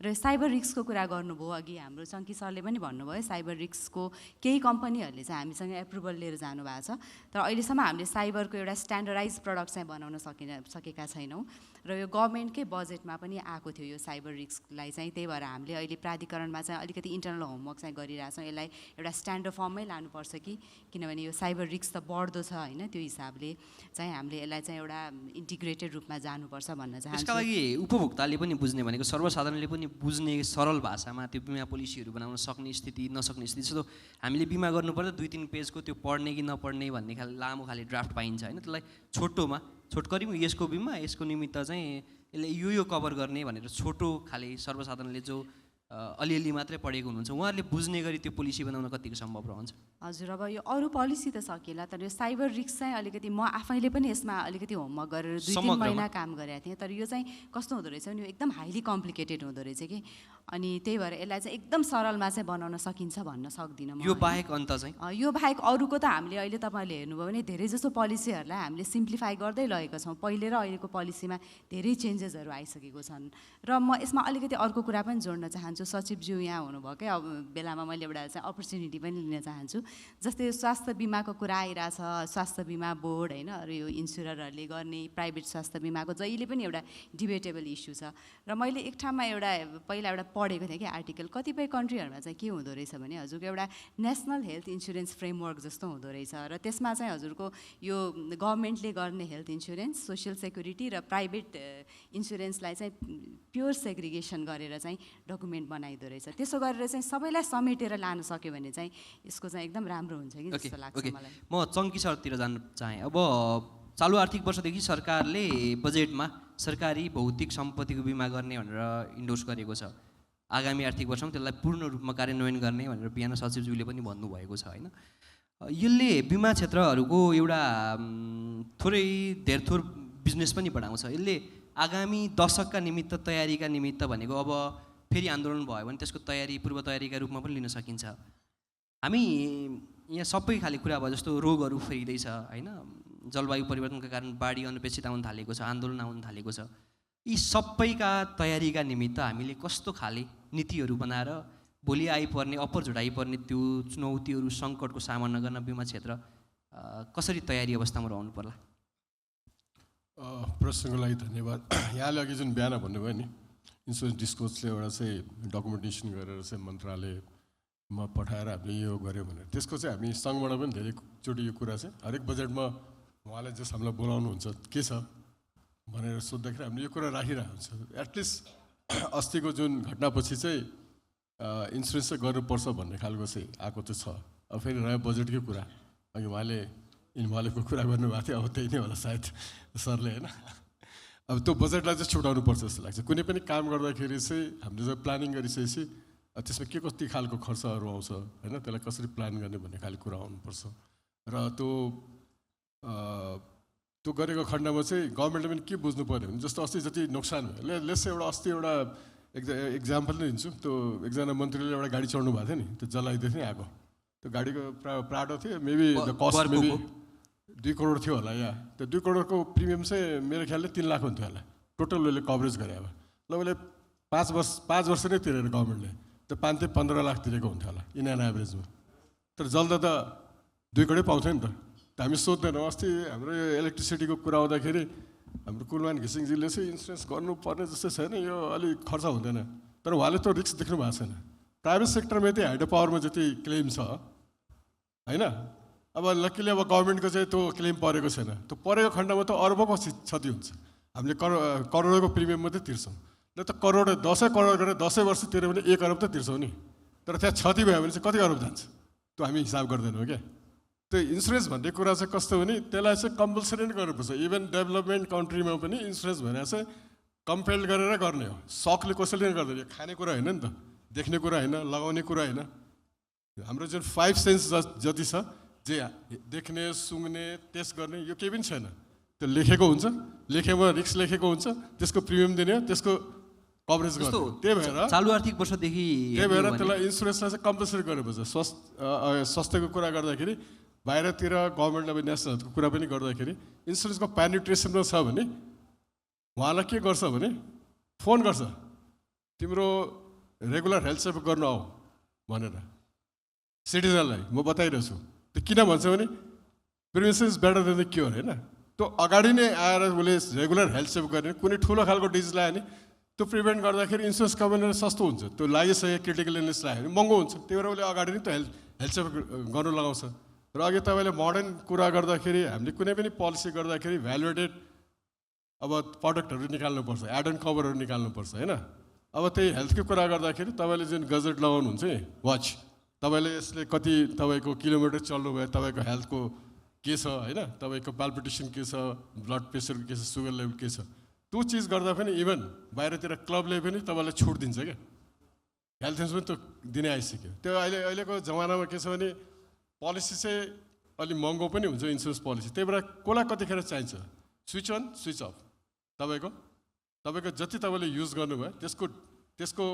र साइबर रिस्कको कुरा गर्नुभयो अघि हाम्रो चङ्की सरले पनि भन्नुभयो, साइबर रिस्कको केही कम्पनीहरूले चाहिँ हामीसँग एप्रुभल लिएर जानुभएको छ, तर अहिलेसम्म हामीले साइबरको एउटा स्ट्यान्डर्डाइज प्रडक्ट चाहिँ बनाउन सकेका छैनौँ र यो गभर्मेन्टकै बजेटमा पनि आएको थियो यो साइबर रिस्कलाई चाहिँ। त्यही भएर हामीले अहिले प्राधिकरणमा चाहिँ अलिकति इन्टरनल होमवर्क चाहिँ गरिरहेछौँ, यसलाई एउटा स्ट्यान्डर्ड फर्ममै लानुपर्छ कि किनभने यो साइबर रिस्क त बढ्दो छ होइन, त्यो हिसाबले चाहिँ हामीले यसलाई चाहिँ एउटा इन्टिग्रेटेड रूपमा जानुपर्छ भन्न चाहन्छु। त्यसका लागि उपभोक्ताले पनि बुझ्ने भनेको सर्वसाधारणले पनि बुझ्ने सरल भाषामा त्यो बिमा पोलिसीहरू बनाउन सक्ने स्थिति नसक्ने स्थिति। जस्तो हामीले बिमा गर्नुपर्दा 2-3 पेजको त्यो पढ्ने कि नपढ्ने भन्ने खाले लामो खाले ड्राफ्ट पाइन्छ होइन, त्यसलाई छोटकरीमा यसको बिमा यसको निमित्त चाहिँ यसले यो कभर गर्ने भनेर छोटो खाले सर्वसाधारणले जो अलिअलि मात्रै पढेको हुनुहुन्छ उहाँहरूले बुझ्ने गरी त्यो पोलिसी बनाउन कतिको सम्भव रहन्छ? हजुर अब यो अरू पोलिसी त सकिएला, तर यो साइबर रिस्क चाहिँ अलिकति म आफैले पनि यसमा अलिकति होमवर्क गरेर 2-3 महिना काम गरेको थिएँ, तर यो चाहिँ कस्तो हुँदो रहेछ भने यो एकदम हाइली कम्प्लिकेटेड हुँदो रहेछ कि, अनि त्यही भएर यसलाई चाहिँ एकदम सरलमा चाहिँ बनाउन सकिन्छ भन्न सक्दिनँ म। यो बाहेक अन्त चाहिँ यो बाहेक अरूको त हामीले अहिले तपाईँहरूले हेर्नुभयो भने धेरै जसो पोलिसीहरूलाई हामीले सिम्प्लिफाई गर्दै लगेका छौँ। पहिले र अहिलेको पोलिसीमा धेरै चेन्जेसहरू आइसकेको छन् र म यसमा अलिकति अर्को कुरा पनि जोड्न चाहन्छु चाहन्छु सचिवज्यू यहाँ हुनुभएकै अब बेलामा मैले एउटा चाहिँ अपर्च्युनिटी पनि लिन चाहन्छु। जस्तै स्वास्थ्य बिमाको कुरा आइरहेछ, स्वास्थ्य बिमा बोर्ड होइन, अरू यो इन्सुररहरूले गर्ने प्राइभेट स्वास्थ्य बिमाको जहिले पनि एउटा डिबेटेबल इस्यु छ। र मैले एक ठाउँमा पहिला एउटा पढेको थिएँ कि आर्टिकल, कतिपय कन्ट्रीहरूमा चाहिँ के हुँदो रहेछ भने हजुरको एउटा नेसनल हेल्थ इन्सुरेन्स फ्रेमवर्क जस्तो हुँदो रहेछ र त्यसमा चाहिँ हजुरको यो गभर्मेन्टले गर्ने हेल्थ इन्सुरेन्स, सोसियल सेक्युरिटी र प्राइभेट इन्सुरेन्सलाई चाहिँ प्योर सेग्रिगेसन गरेर चाहिँ डकुमेन्ट बनाइदो रहेछ। त्यसो गरेर चाहिँ सबैलाई समेटेर लान सक्यो भने चाहिँ यसको चाहिँ एकदम राम्रो हुन्छ कि जस्तो लाग्छ मलाई। म चङ्की सरतिर जान चाहेँ। अब चालु आर्थिक वर्षदेखि सरकारले बजेटमा सरकारी भौतिक सम्पत्तिको बिमा गर्ने भनेर इन्डोर्स गरेको छ। आगामी आर्थिक वर्षमा त्यसलाई पूर्ण रूपमा कार्यान्वयन गर्ने भनेर बिहान सचिवज्यूले पनि भन्नुभएको छ होइन। यसले बिमा क्षेत्रहरूको एउटा थोरै धेरथोर बिजनेस पनि बढाउँछ। यसले आगामी दशकका निमित्त तयारीका निमित्त भनेको अब फेरि आन्दोलन भयो भने त्यसको तयारी पूर्व तयारीका रूपमा पनि लिन सकिन्छ। हामी यहाँ सबै खाले कुरा भयो, जस्तो रोगहरू फैलिँदैछ होइन, जलवायु परिवर्तनका कारण बाढी अनपेक्षित आउन थालेको छ, आन्दोलन आउन थालेको छ। यी सबैका तयारीका निमित्त हामीले कस्तो खाले नीतिहरू बनाएर भोलि आइपर्ने अपरझुट आइपर्ने त्यो चुनौतीहरू सङ्कटको सामना गर्न बिमा क्षेत्र कसरी तयारी अवस्थामा रहनु पर्ला? प्रश्नको लागि धन्यवाद। यहाँले अघि जुन बिहान भन्नुभयो नि, इन्सुरेन्स डिस्क्लोजले एउटा चाहिँ डकुमेन्टेसन गरेर चाहिँ मन्त्रालयमा पठाएर हामीले यो गऱ्यो भनेर, त्यसको चाहिँ हामी सङ्घबाट पनि धेरैचोटि यो कुरा चाहिँ हरेक बजेटमा उहाँले जस हामीलाई बोलाउनुहुन्छ के छ भनेर सोद्धाखेरि हामीले यो कुरा राखिरहेको हुन्छ। एटलिस्ट अस्तिको जुन घटनापछि चाहिँ इन्सुरेन्स चाहिँ गर्नुपर्छ भन्ने खालको चाहिँ आएको चाहिँ छ। अब फेरि नयाँ बजेटकै कुरा, अघि उहाँले इन्भल्भको कुरा गर्नुभएको थियो, अब त्यही नै होला सायद सरले होइन। अब त्यो बजेटलाई चाहिँ छुटाउनु पर्छ जस्तो लाग्छ। कुनै पनि काम गर्दाखेरि चाहिँ हामीले जब प्लानिङ गरिसकेपछि त्यसमा के कति खालको खर्चहरू आउँछ होइन, त्यसलाई कसरी प्लान गर्ने भन्ने खाले कुरा आउनुपर्छ। र त्यो गरेको खण्डमा चाहिँ गभर्मेन्टले पनि के बुझ्नु पऱ्यो भने, जस्तो अस्ति जति नोक्सान भयो, लेट्स अस्ति एउटा एक्जाम्पल नै दिन्छु। त्यो एकजना मन्त्रीले एउटा गाडी चढ्नु भएको थियो नि, त्यो जलाइदिएको थियो आएको, त्यो गाडीको प्राडो थियो, maybe the cost maybe 2 crore थियो होला। या त्यो 2 करोडको प्रिमियम चाहिँ मेरो ख्यालले 3 लाख हुन्थ्यो होला टोटल उसले कभरेज गरे। अब ल उसले 5 वर्ष नै तिरेर गभर्मेन्टले त्यो 15 लाख तिरेको हुन्थ्यो होला इन एन एभरेजमा। तर जल्दा त 2 करोडै पाउँथ्यो नि त। हामी सोध्दैनौँ। अस्ति हाम्रो यो इलेक्ट्रिसिटीको कुरा आउँदाखेरि हाम्रो कुलमान घिसिङजीले चाहिँ इन्सुरेन्स गर्नुपर्ने जस्तै छैन, यो अलिक खर्च हुँदैन। तर उहाँले त रिस्क देख्नु भएको छैन। प्राइभेट सेक्टरमा यति हाइड्रो पावरमा जति क्लेम छ होइन, अब लक्कीले अब गभर्मेन्टको चाहिँ त्यो क्लेम परेको छैन। त्यो परेको खण्डमा त अरबको क्षति हुन्छ। हामीले करोडको प्रिमियम मात्रै तिर्छौँ। ल त करोड 10 करोड गरेर 10 वर्ष तिर्यो भने 1 अरब त तिर्छौँ नि। तर त्यहाँ क्षति भयो भने चाहिँ कति अरब जान्छ त्यो हामी हिसाब गर्दैनौँ क्या। त्यो इन्सुरेन्स भन्ने कुरा चाहिँ कस्तो भने त्यसलाई चाहिँ कम्पलसरी नै गर्नुपर्छ। इभन डेभलपमेन्ट कन्ट्रीमा पनि इन्सुरेन्स भनेर चाहिँ कम्पेल्ड गरेर गर्ने हो। सकले कसैले नै गर्दैन। खाने कुरा होइन नि त, देख्ने कुरा होइन, लगाउने कुरा होइन। हाम्रो जुन 5 सेन्स जति छ, जे देख्ने, सुँग्ने, टेस्ट गर्ने, यो केही पनि छैन। त्यो लेखेको हुन्छ, लेखेमा रिस्क लेखेको हुन्छ, त्यसको प्रिमियम दिने, त्यसको कभरेज गर्ने। त्यही भएर चालु आर्थिक वर्षदेखि त्यसलाई इन्सुरेन्सलाई चाहिँ कम्पलसरी गर्नुपर्छ। स्वास्थ्यको कुरा गर्दाखेरि बाहिरतिर गभर्मेन्ट अब नेसनल हेल्थको कुरा पनि गर्दाखेरि इन्सुरेन्सको पेनिट्रेसनमा छ भने उहाँलाई के गर्छ भने फोन गर्छ, तिम्रो रेगुलर हेल्थ चेकअप गर्नु आऊ भनेर सिटिजनलाई म बताइरहेछु। त्यो किन भन्छ भने prevention is better than the cure होइन। त्यो अगाडि नै आएर उसले रेगुलर हेल्थ चेकअप गर्ने, कुनै ठुलो खालको डिजिज लगायो भने त्यो प्रिभेन्ट गर्दाखेरि इन्सुरेन्स कम्पनीले सस्तो हुन्छ। त्यो लागिसक्यो क्रिटिकल इलनेस लाग्यो भने महँगो हुन्छ। त्यही भएर उसले अगाडि नै त्यो हेल्थ चेकअप गर्नु लगाउँछ। र अघि तपाईँले मोडर्न कुरा गर्दाखेरि हामीले कुनै पनि पोलिसी गर्दाखेरि भ्यालुएटेड अब प्रडक्टहरू निकाल्नुपर्छ, एड एन्ड कभरहरू निकाल्नुपर्छ होइन। अब त्यही हेल्थको कुरा गर्दाखेरि तपाईँले जुन गजेट लगाउनुहुन्छ नि वाच, तपाईँले यसले कति तपाईँको किलोमिटर चल्नुभयो, तपाईँको हेल्थको के छ होइन, तपाईँको पाल्पिटेसन के छ, ब्लड प्रेसरको के छ, सुगर लेभल के छ, त्यो चिज गर्दा पनि इभन बाहिरतिर क्लबले पनि तपाईँलाई छुट दिन्छ क्या। हेल्थ इन्सुरेन्स पनि त्यो दिने आइसक्यो। त्यो अहिलेको जमानामा के छ भने पोलिसी चाहिँ अलिक महँगो पनि हुन्छ इन्सुरेन्स पोलिसी। त्यही भएर कसलाई कतिखेर चाहिन्छ, स्विच अन स्विच अफ, तपाईँको जति तपाईँले युज गर्नुभयो त्यसको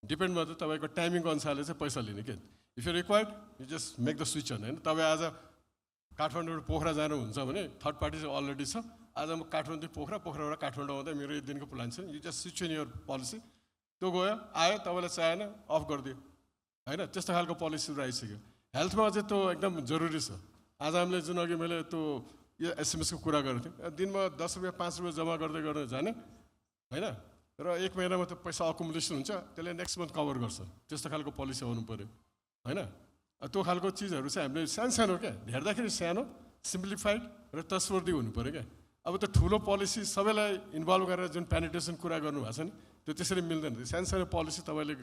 डिपेन्ड गर्दा तपाईँको टाइमिङको अनुसारले चाहिँ पैसा लिने के। If you required you just make the switch on होइन। तपाईँ आज काठमाडौँबाट पोखरा जानुहुन्छ भने थर्ड पार्टी चाहिँ अलरेडी छ। आज म काठमाडौँ पोखराबाट काठमाडौँ आउँदा मेरो एक दिनको प्लान छ, you just switch in your policy त्यो गयो आयो तपाईँलाई चाहेन अफ गरिदियो होइन त्यस्तो खालको पोलिसीहरू आइसक्यो हेल्थमा चाहिँ त्यो एकदम जरुरी छ आज हामीले जुन अघि मैले त्यो एसएमएसको कुरा गरेको थिएँ दिनमा 10 रुपियाँ 5 रुपियाँ जम्मा गर्दै गर्दै जाने होइन र 1 महिनामा त्यो पैसा अकुमुलेसन हुन्छ त्यसले नेक्स्ट मन्थ कभर गर्छ त्यस्तो खालको पोलिसी आउनु पऱ्यो होइन त्यो खालको चिजहरू चाहिँ हामीले सानो क्या हेर्दाखेरि सानो सिम्प्लिफाइड र तस्वर्दी हुनु पऱ्यो क्या अब त्यो ठुलो पोलिसी सबैलाई इन्भल्भ गरेर जुन पेनिटेसन कुरा गर्नुभएको छ नि त्यो त्यसरी मिल्दैन सानो पोलिसी तपाईँले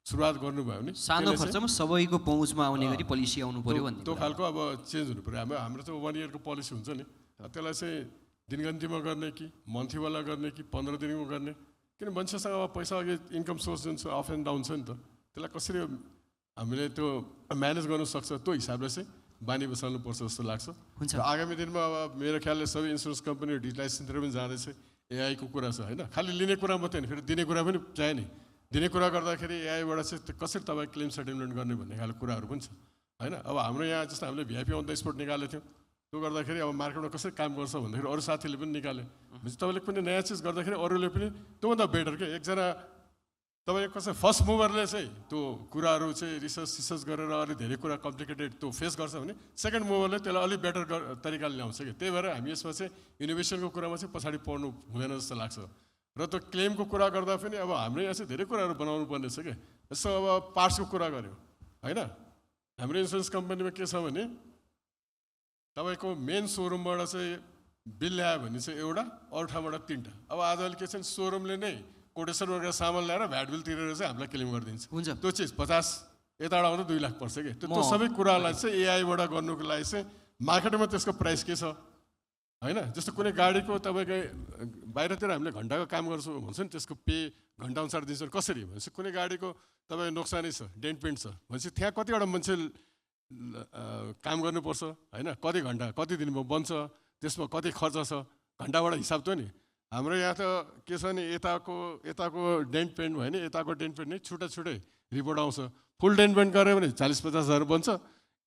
सुरुवात गर्नुभयो भने सानो खर्चमा सबैको पहुँचमा आउने गरी पोलिसी आउनु पर्यो भन्ने त्यो खालको अब चेन्ज हुनु पऱ्यो हाम्रो त 1 इयरको पोलिसी हुन्छ नि त्यसलाई चाहिँ दिनगन्तीमा गर्ने कि मन्थलीवाला गर्ने कि 15 दिनको गर्ने किन मान्छेसँग अब पैसा अघि इन्कम सोर्स जुन छ अफ एन्ड डाउन छ नि त त्यसलाई कसरी हामीले त्यो म्यानेज गर्न सक्छ त्यो हिसाबले चाहिँ बानी बसाल्नुपर्छ जस्तो लाग्छ र आगामी दिनमा अब मेरो ख्यालले सबै इन्सुरेन्स कम्पनीहरू डिजिटलाइजेसनतिर पनि जाँदैछ एआईको कुरा छ होइन खालि लिने कुरा मात्रै होइन फेरि दिने कुरा पनि चाहियो नि दिने कुरा गर्दाखेरि एआईबाट चाहिँ कसरी तपाईँ क्लेम सेटलमेन्ट गर्ने भन्ने खालको कुराहरू पनि छ होइन अब हाम्रो यहाँ जस्तो हामीले भिआइपी अन द स्पोट निकालेको थियौँ त्यो गर्दाखेरि अब मार्केटमा कसरी काम गर्छ भन्दाखेरि अरू साथीले पनि निकाले तपाईँले कुनै नयाँ चिज गर्दाखेरि अरूले पनि त्योभन्दा बेटर के एकजना तपाईँ कसै फर्स्ट मुभरले चाहिँ त्यो कुराहरू चाहिँ रिसर्च गरेर अलिक धेरै कुरा कम्प्लिकेटेड त्यो फेस गर्छ भने सेकेन्ड मुभरले त्यसलाई अलिक बेटर तरिकाले ल्याउँछ कि त्यही भएर हामी यसमा चाहिँ इनोभेसनको कुरामा चाहिँ पछाडि पर्नु हुँदैन जस्तो लाग्छ र त्यो क्लेमको कुरा गर्दा पनि अब हाम्रो यहाँ चाहिँ धेरै कुराहरू बनाउनु पर्ने छ क्या जस्तो अब पार्ट्सको कुरा गऱ्यो होइन हाम्रो इन्सुरेन्स कम्पनीमा के छ भने तपाईँको मेन सोरुमबाट चाहिँ बिल ल्यायो भने चाहिँ एउटा अरू ठाउँबाट 3टा अब आजकल के छ सोरुमले नै कोटेसन गरेर सामान ल्याएर भ्याट बिल तिरेर चाहिँ हामीलाई क्लेम गरिदिन्छ हुन्छ त्यो चिज 50 यताबाट आउँदा 2 लाख पर्छ कि त्यो सबै कुरालाई चाहिँ एआईबाट गर्नुको लागि चाहिँ मार्केटमा त्यसको प्राइस के छ होइन जस्तो कुनै गाडीको तपाईँको बाहिरतिर हामीले घन्टाको काम गर्छु भन्छ नि त्यसको पे घन्टा अनुसार दिन्छ कसरी भनेपछि कुनै गाडीको तपाईँ नोक्सानी छ डेन्ट पेन्ट छ भनेपछि त्यहाँ कतिवटा मान्छे काम गर्नुपर्छ होइन कति घन्टा कति दिनमा बन्छ त्यसमा कति खर्च छ घन्टाबाट हिसाब त नि हाम्रो यहाँ त के छ भने यताको डेन्ट पेन्ट भयो भने यताको डेन्ट पेन्ट नै छुट्टै रिपोर्ट आउँछ फुल डेन्ट पेन्ट गऱ्यो भने 40-50 हजार बन्छ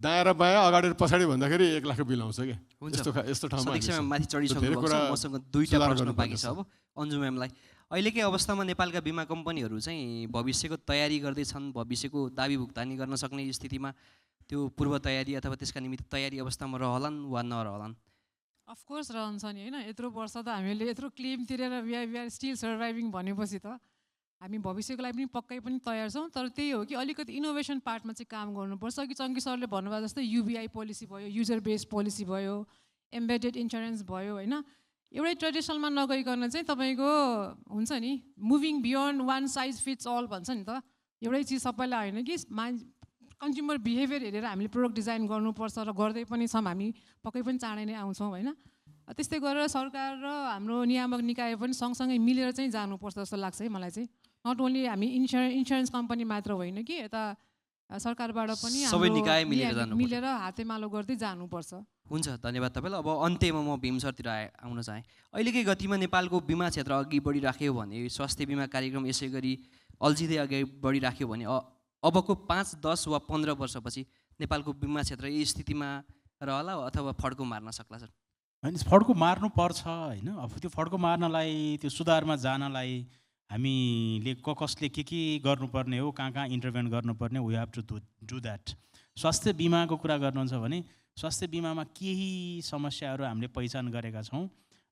दायाँ र बायाँ अगाडि र पछाडि भन्दाखेरि 1 लाख बिल आउँछ क्या यस्तो ठाउँमा माथि चढिसक्नु मसँग 2टा प्रश्न बाँकी छ अब अन्जु म्यामलाई अहिलेकै अवस्थामा नेपालका बिमा कम्पनीहरू चाहिँ भविष्यको तयारी गर्दैछन् भविष्यको दाबी भुक्तानी गर्न सक्ने स्थितिमा त्यो पूर्व तयारी अथवा त्यसका निमित्त तयारी अवस्थामा रहलान् वा नरहलान् अफकोर्स रहन्छ नि होइन यत्रो वर्ष त हामीले यत्रो क्लेम तिरेर वी आर स्टिल सर्भाइभिङ भनेपछि त हामी भविष्यको लागि पनि पक्कै पनि तयार छौँ तर त्यही हो कि अलिकति इनोभेसन पार्टमा चाहिँ काम गर्नुपर्छ कि चङ्की सरले भन्नुभयो जस्तै युबिआई पोलिसी भयो युजर बेस्ड पोलिसी भयो एम्बेडेड इन्सुरेन्स भयो होइन एउटै ट्रेडिसनलमा नगइकन चाहिँ तपाईँको हुन्छ नि moving beyond one size fits all भन्छ नि त एउटै चिज सबैलाई होइन कि कन्ज्युमर बिहेभियर हेरेर हामीले प्रोडक्ट डिजाइन गर्नुपर्छ र गर्दै पनि छौँ हामी पक्कै पनि चाँडै नै आउँछौँ होइन त्यस्तै गरेर सरकार र हाम्रो नियामक निकाय पनि सँगसँगै मिलेर चाहिँ जानुपर्छ जस्तो लाग्छ है मलाई चाहिँ नट ओन्ली हामी इन्सुरेन्स कम्पनी मात्र होइन कि यता सरकारबाट पनि सबै निकाय मिलेर हातेमालो गर्दै जानुपर्छ हुन्छ धन्यवाद तपाईँलाई अब अन्त्यमा म भीम सरतिर आउन चाहेँ अहिलेकै गतिमा नेपालको बिमा क्षेत्र अघि बढिराख्यो भने स्वास्थ्य बिमा कार्यक्रम यसै गरी अल्झिँदै अघि बढिराख्यो भने अबको 5, 10 वा 15 वर्षपछि नेपालको बिमा क्षेत्र यही स्थितिमा रहला अथवा फड्को मार्न सक्ला सर होइन फड्को मार्नु पर्छ होइन अब त्यो फड्को मार्नलाई त्यो सुधारमा जानलाई हामीले कसले के गर्नुपर्ने हो कहाँ इन्टरभेन गर्नुपर्ने we have to do that स्वास्थ्य बिमाको कुरा गर्नुहुन्छ भने स्वास्थ्य बिमामा केही समस्याहरू हामीले पहिचान गरेका छौँ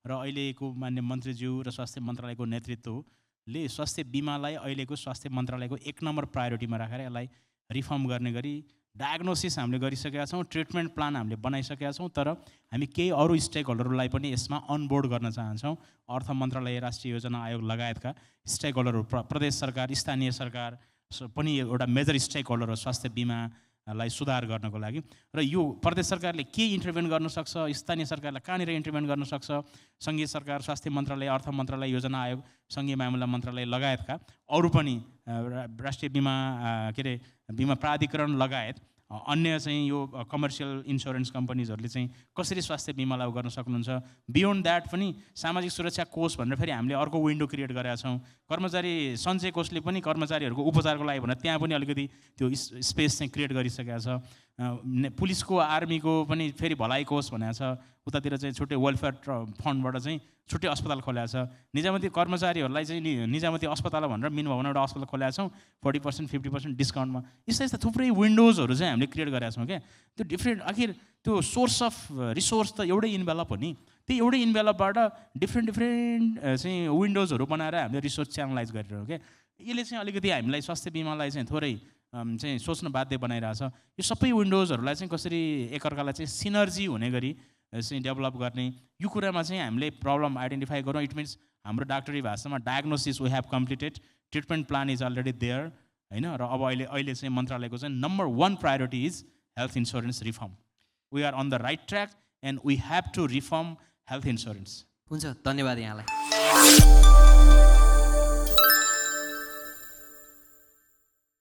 र अहिलेको मान्य मन्त्रीज्यू र स्वास्थ्य मन्त्रालयको नेतृत्वले स्वास्थ्य बिमालाई अहिलेको स्वास्थ्य मन्त्रालयको 1 नम्बर प्रायोरिटीमा राखेर यसलाई रिफर्म गर्ने गरी डायग्नोसिस हामीले गरिसकेका छौँ ट्रिटमेन्ट प्लान हामीले बनाइसकेका छौँ तर हामी केही अरू स्टेक होल्डरहरूलाई पनि यसमा अनबोर्ड गर्न चाहन्छौँ अर्थ मन्त्रालय राष्ट्रिय योजना आयोग लगायतका स्टेक होल्डरहरू प्रदेश सरकार स्थानीय सरकार पनि एउटा मेजर स्टेक होल्डर हो स्वास्थ्य बिमालाई सुधार गर्नको लागि र यो प्रदेश सरकारले के इन्टरभेन गर्न सक्छ स्थानीय सरकारलाई कहाँनिर इन्टरभेन गर्न सक्छ सङ्घीय सरकार स्वास्थ्य मन्त्रालय अर्थ मन्त्रालय योजना आयोग सङ्घीय मामिला मन्त्रालय लगायतका अरू पनि राष्ट्रिय बिमा के अरे बिमा प्राधिकरण लगायत अन्य चाहिँ यो कमर्सियल इन्सुरेन्स कम्पनीजहरूले चाहिँ कसरी स्वास्थ्य बिमा लागू गर्न सक्नुहुन्छ बियोन्ड द्याट पनि सामाजिक सुरक्षा कोष भनेर फेरि हामीले अर्को विन्डो क्रिएट गरेका छौँ कर्मचारी सञ्चय कोषले पनि कर्मचारीहरूको उपचारको लागि भनेर त्यहाँ पनि अलिकति त्यो स्पेस चाहिँ क्रिएट गरिसकेका छ पुलिसको आर्मीको पनि फेरि भलाइको होस् भनेको छ, उतातिर चाहिँ छुट्टै वेलफेयर फन्डबाट चाहिँ छुट्टै अस्पताल खोलेको छ। निजामती कर्मचारीहरूलाई चाहिँ निजामती अस्पताल भनेर मिन भवन एउटा अस्पताल खोलेको छौँ 40% 50% डिस्काउन्टमा। यस्ता यस्ता थुप्रै विन्डोजहरू चाहिँ हामीले क्रिएट गरेका छौँ क्या। त्यो डिफ्रेन्ट आखिर त्यो सोर्स अफ रिसोर्स त एउटै इन्भेलप हो नि, त्यो एउटै इन्भेलपबाट डिफ्रेन्ट चाहिँ विन्डोजहरू बनाएर हामीले रिसोर्स च्यानलाइज गरिरहेको क्या। यसले चाहिँ अलिकति हामीलाई स्वास्थ्य बिमालाई चाहिँ थोरै चाहिँ सोच्न बाध्य बनाइरहेछ। यो सबै विन्डोजहरूलाई चाहिँ कसरी एकअर्कालाई चाहिँ सिनर्जी हुने गरी चाहिँ डेभलप गर्ने, यो कुरामा चाहिँ हामीले प्रब्लम आइडेन्टिफाई गरौँ। इट मिन्स हाम्रो डाक्टरी भाषामा diagnosis we have completed, treatment plan is already there होइन। र अब अहिले चाहिँ मन्त्रालयको चाहिँ number 1 priority is health insurance reform. We are on the right track and we have to reform health insurance. हुन्छ, धन्यवाद यहाँलाई।